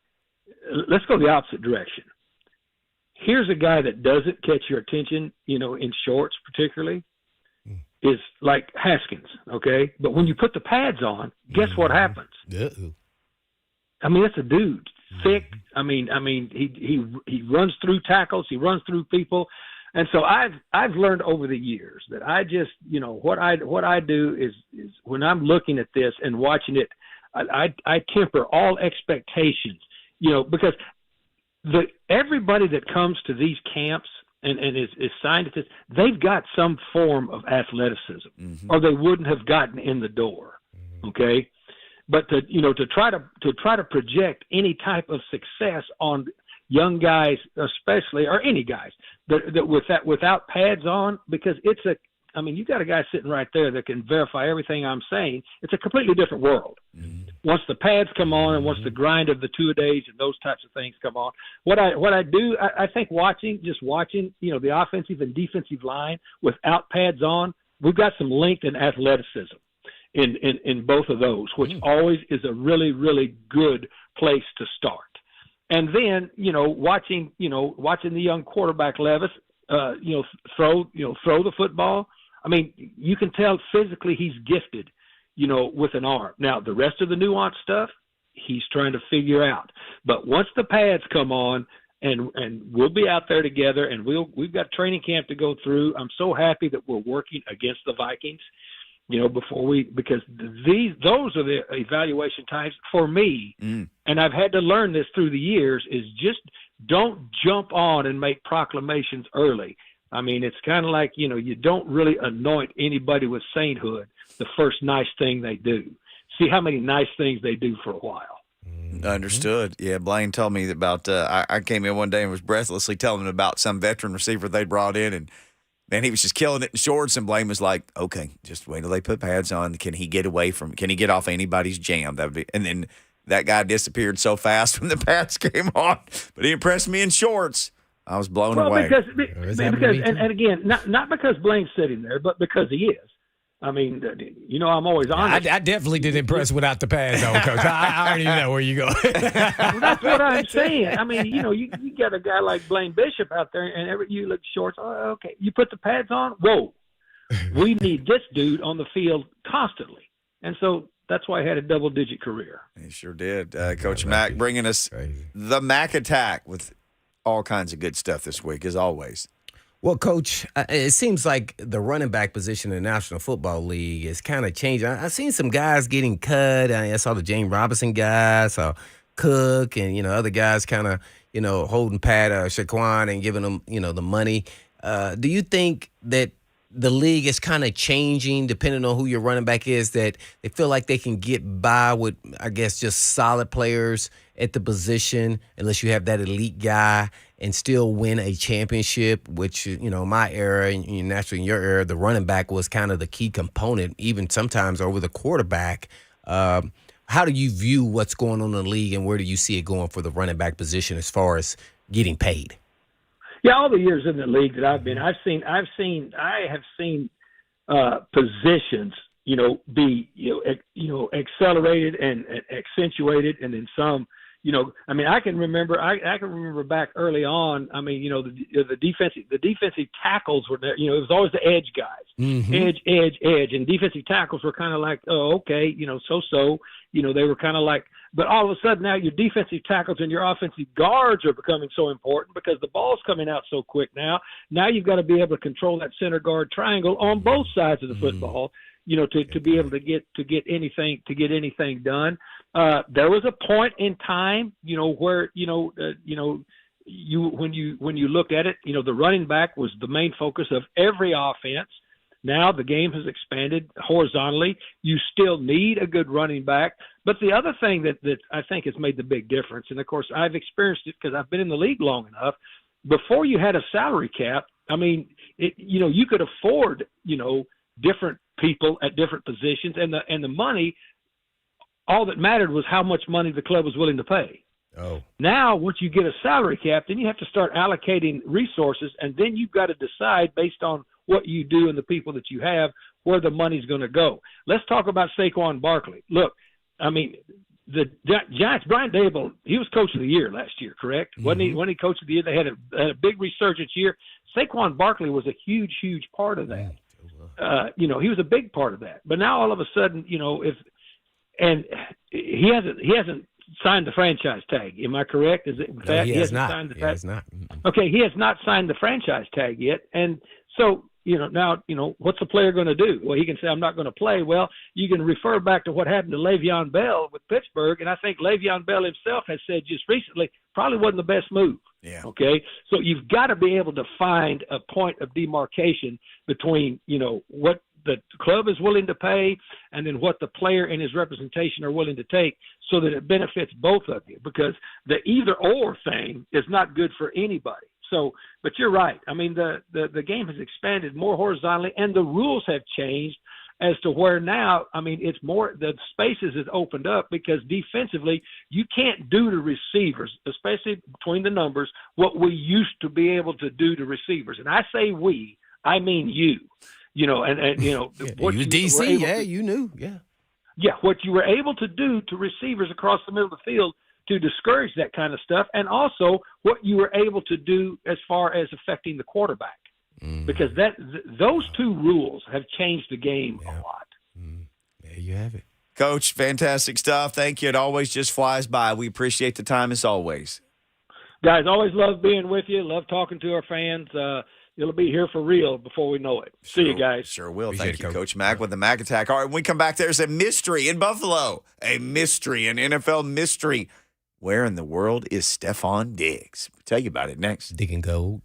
Let's go the opposite direction. Here's a guy that doesn't catch your attention, in shorts particularly, is like Haskins, okay? But when you put the pads on, guess what happens? Uh-oh. I mean, that's a dude, thick. I mean, he runs through tackles, he runs through people. And so I've learned over the years that I just, what I do is when I'm looking at this and watching it, I temper all expectations, because everybody that comes to these camps and is signed at this, they've got some form of athleticism, or they wouldn't have gotten in the door. Okay. But to try to project any type of success on young guys, especially, or any guys that without pads on, because you got a guy sitting right there that can verify everything I'm saying. It's a completely different world. Once the pads come on and once the grind of the two-a-days and those types of things come on, what I do, I think watching, the offensive and defensive line without pads on, we've got some length and athleticism in both of those, which always is a really, really good place to start. And then, watching the young quarterback Levis, throw the football. I mean, you can tell physically he's gifted, with an arm. Now, the rest of the nuanced stuff, he's trying to figure out. But once the pads come on, and we'll be out there together, and we've got training camp to go through. I'm so happy that we're working against the Vikings. Because those are the evaluation times for me, and I've had to learn this through the years, is just don't jump on and make proclamations early. I mean, it's kind of like, you don't really anoint anybody with sainthood the first nice thing they do. See how many nice things they do for a while. Understood. Yeah, Blaine told me about I came in one day and was breathlessly telling him about some veteran receiver they brought in, and man, he was just killing it in shorts, and Blaine was like, okay, just wait till they put pads on. Can he get off anybody's jam? And then that guy disappeared so fast when the pads came on. But he impressed me in shorts. I was blown away. Because and again, not because Blaine's sitting there, but because he is. I mean, I'm always honest. I definitely did impress without the pads on, Coach. I already know where you go. Well, that's what I'm saying. I mean, you got a guy like Blaine Bishop out there, and you look shorts. Oh, okay, you put the pads on. Whoa, we need this dude on the field constantly. And so That's why he had a double-digit career. He sure did. Coach Mack bringing us Crazy. the Mack Attack with all kinds of good stuff this week, as always. Well, Coach, it seems like the running back position in the National Football League is kind of changing. I've seen some guys getting cut. I saw the James Robinson guy, saw Cook, and other guys kind of holding Pat Shaquan and giving them the money. Do you think that the league is kind of changing depending on who your running back is, that they feel like they can get by with, I guess, just solid players at the position unless you have that elite guy and still win a championship, which, my era and naturally in your era, the running back was kind of the key component, even sometimes over the quarterback. How do you view what's going on in the league, and where do you see it going for the running back position as far as getting paid? Yeah, all the years in the league that I've been, I have seen positions, be accelerated and accentuated, and then some. I can remember back early on. The defensive tackles were there. It was always the edge guys, edge, and defensive tackles were kind of like, oh, okay, so. They were kind of like, but all of a sudden now your defensive tackles and your offensive guards are becoming so important because the ball's coming out so quick now. Now you've got to be able to control that center guard triangle on both sides of the football, to be able to get anything done. There was a point in time, where when you looked at it, the running back was the main focus of every offense. Now the game has expanded horizontally. You still need a good running back. But the other thing that I think has made the big difference, and of course I've experienced it because I've been in the league long enough, before you had a salary cap, you could afford, different people at different positions, and the money, all that mattered was how much money the club was willing to pay. Oh. Now, once you get a salary cap, then you have to start allocating resources, and then you've got to decide based on what you do and the people that you have where the money's going to go. Let's talk about Saquon Barkley. Look, the Giants, Brian Daboll, he was coach of the year last year, correct? Mm-hmm. Wasn't he coach of the year? They had a big resurgence year. Saquon Barkley was a huge, huge part of that. He was a big part of that. But now all of a sudden, he hasn't signed the franchise tag. Am I correct? No, he has not. He has not. Okay, he has not signed the franchise tag yet. And so, now, what's the player going to do? Well, he can say, I'm not going to play. Well, you can refer back to what happened to Le'Veon Bell with Pittsburgh, and I think Le'Veon Bell himself has said just recently probably wasn't the best move. Yeah. Okay? So you've got to be able to find a point of demarcation between, what the club is willing to pay and then what the player and his representation are willing to take so that it benefits both of you, because the either-or thing is not good for anybody. So, but you're right. The game has expanded more horizontally, and the rules have changed as to where now, it's more, the spaces has opened up because defensively you can't do to receivers, especially between the numbers, what we used to be able to do to receivers. And I say we, I mean you. What you DC, you knew, yeah. Yeah, what you were able to do to receivers across the middle of the field to discourage that kind of stuff, and also what you were able to do as far as affecting the quarterback, because those two rules have changed the game a lot. There you have it. Coach, fantastic stuff. Thank you. It always just flies by. We appreciate the time as always. Guys, always love being with you. Love talking to our fans. It'll be here for real before we know it. See you guys. Sure will. Appreciate Thank you, it, Coach Mack, with the Mack Attack. All right, when we come back, there's a mystery in Buffalo. A mystery, an NFL mystery. Where in the world is Stephon Diggs? We'll tell you about it next. Digging gold.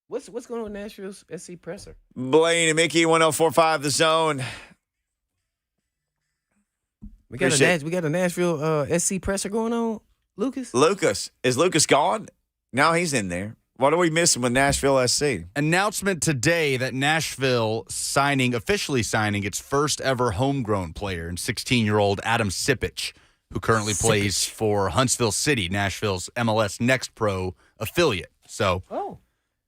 What's going on with Nashville's SC presser? Blaine and Mickey, 104.5 The Zone. We got Appreciate- we got a Nashville SC presser going on, Lucas. Is Lucas gone? No, he's in there. What are we missing with Nashville SC? Announcement today that Nashville officially signing its first ever homegrown player, and 16-year-old Adam Sipich, who currently plays for Huntsville City, Nashville's MLS Next Pro affiliate. So,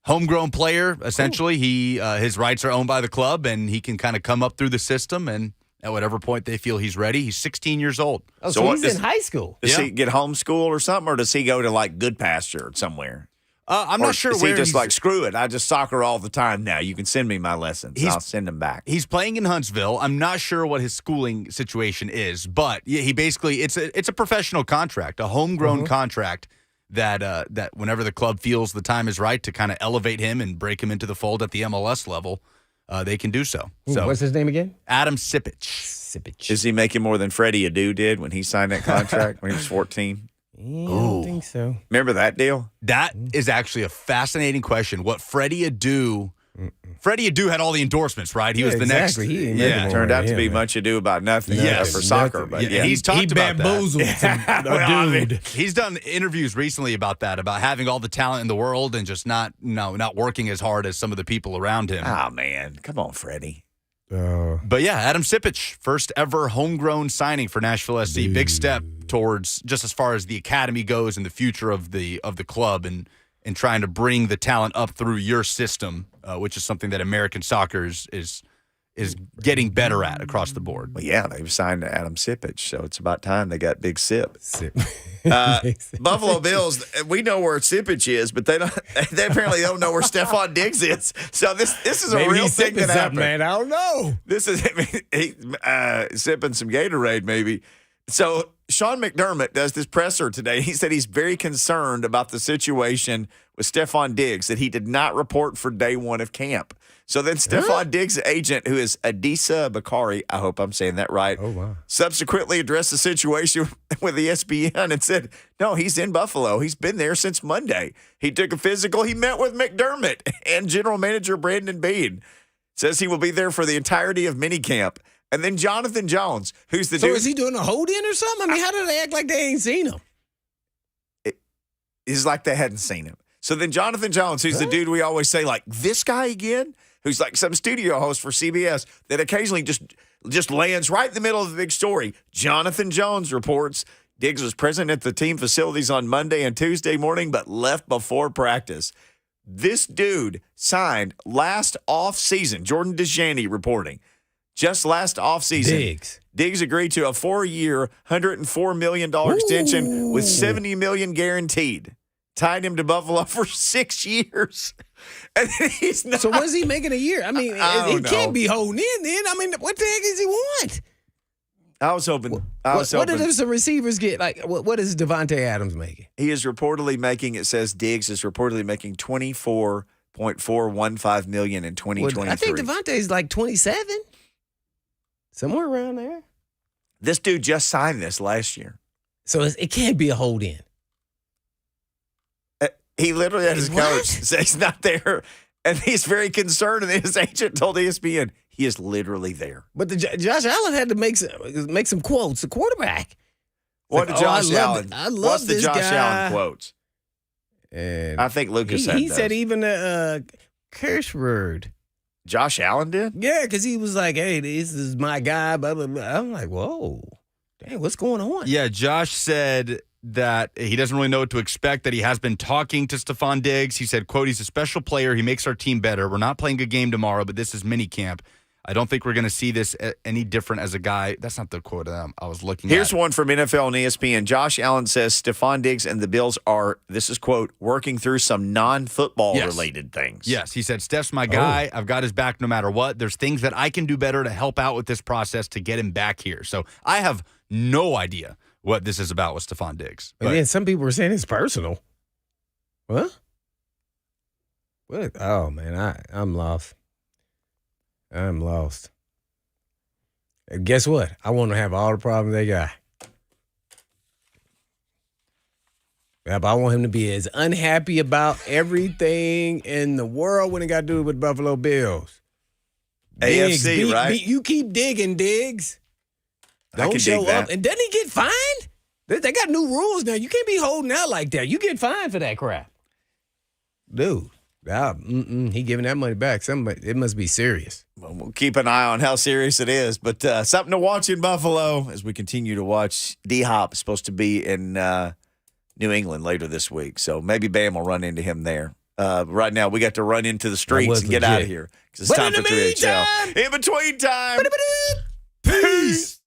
homegrown player, essentially. He his rights are owned by the club, and he can kind of come up through the system, and at whatever point they feel he's ready. He's 16 years old. Oh, so he's in high school. Does he get homeschooled or something, or does he go to like Good Pasture somewhere? I'm not sure is where he just he's like, screw it, I just soccer all the time now. You can send me my lessons. I'll send them back. He's playing in Huntsville. I'm not sure what his schooling situation is, but he basically it's a professional contract, a homegrown contract that whenever the club feels the time is right to kind of elevate him and break him into the fold at the MLS level, they can do so. So What's his name again? Adam Sipich. Sipich. Is he making more than Freddie Adu did when he signed that contract when he was 14? I don't think so. Remember that deal? That is actually a fascinating question. What Freddie Adu had all the endorsements, right? He was the exactly. next. He ain't making more Turned out to than be him, much ado about nothing Yes. for soccer. Nothing. But Yeah, yeah, he's talked He about that. bamboozled a dude. He's done interviews recently about that, about having all the talent in the world and just not working as hard as some of the people around him. Oh, man. Come on, Freddie. But yeah, Adam Sipich, first ever homegrown signing for Nashville SC. Big step towards just as far as the academy goes and the future of the club and trying to bring the talent up through your system, which is something that American soccer is getting better at across the board. Well, yeah, they've signed Adam Sipich, so it's about time they got Big Sip. Sip. Buffalo Bills, we know where Sipich is, but they apparently don't know where Stephon Diggs is. So this is a Maybe real he's thing sipping that happened. something, man. I don't know. This is sipping some Gatorade, maybe. So Sean McDermott does this presser today. He said he's very concerned about the situation with Stephon Diggs, that he did not report for day one of camp. So then Stephon Diggs' agent, who is Adisa Bakari, I hope I'm saying that right, subsequently addressed the situation with ESPN and said, no, he's in Buffalo. He's been there since Monday. He took a physical. He met with McDermott and general manager Brandon Beane. Says he will be there for the entirety of minicamp. And then Jonathan Jones, who's the So dude. is he doing a hold-in or something? I mean, how do they act like they ain't seen him? It's like they hadn't seen him. So then Jonathan Jones, who's the dude we always say, like, this guy again, who's like some studio host for CBS that occasionally just lands right in the middle of the big story. Jonathan Jones reports Diggs was present at the team facilities on Monday and Tuesday morning, but left before practice. This dude signed last offseason, Jordan DeJani reporting, just last offseason. Diggs agreed to a 4-year, $104 million extension with $70 million guaranteed. Tied him to Buffalo for 6 years. And he's not. So what is he making a year? I mean, I he don't know. can't be holding in then. I mean, what the heck does he want? I was hoping. What do the receivers get? Like, what is Devontae Adams making? He is reportedly making, it says Diggs is reportedly making $24.415 million in 2023. I think Devontae's like 27. Somewhere around there. This dude just signed this last year. So it can't be a hold-in. He literally had his What? coach say he's not there, and he's very concerned. And his agent told ESPN he is literally there. But Josh Allen had to make some quotes. The quarterback. What did Josh Allen? I love What's the this Josh guy. Allen quotes? And I think Lucas He said said those. even a curse word. Josh Allen did. Yeah, because he was like, "Hey, this is my guy." Blah blah blah. I'm like, "Whoa, dang, what's going on?" Yeah, Josh said that he doesn't really know what to expect, that he has been talking to Stephon Diggs. He said, quote, he's a special player. He makes our team better. We're not playing a game tomorrow, but this is mini camp. I don't think we're going to see this any different as a guy. That's not the quote I was looking at. Here's one from NFL and ESPN. Josh Allen says Stephon Diggs and the Bills are, this is quote, working through some non-football related things. Yes, he said, Steph's my guy. I've got his back no matter what. There's things that I can do better to help out with this process to get him back here. So I have no idea what this is about with Stephon Diggs. And then some people were saying it's personal. What? What? Oh man, I'm lost. I'm lost. And guess what? I want to have all the problems they got. Yeah, but I want him to be as unhappy about everything in the world when it got to do with Buffalo Bills. AFC, right? You keep digging, Diggs. I Don't can show dig that. up. And doesn't he get fined? They got new rules now. You can't be holding out like that. You get fined for that crap. Dude, he giving that money back. It must be serious. Well, we'll keep an eye on how serious it is. But something to watch in Buffalo as we continue to watch. D-Hop is supposed to be in New England later this week. So maybe Bam will run into him there. Right now, we got to run into the streets and get out of here because it's time for 3HL. In between time. Peace.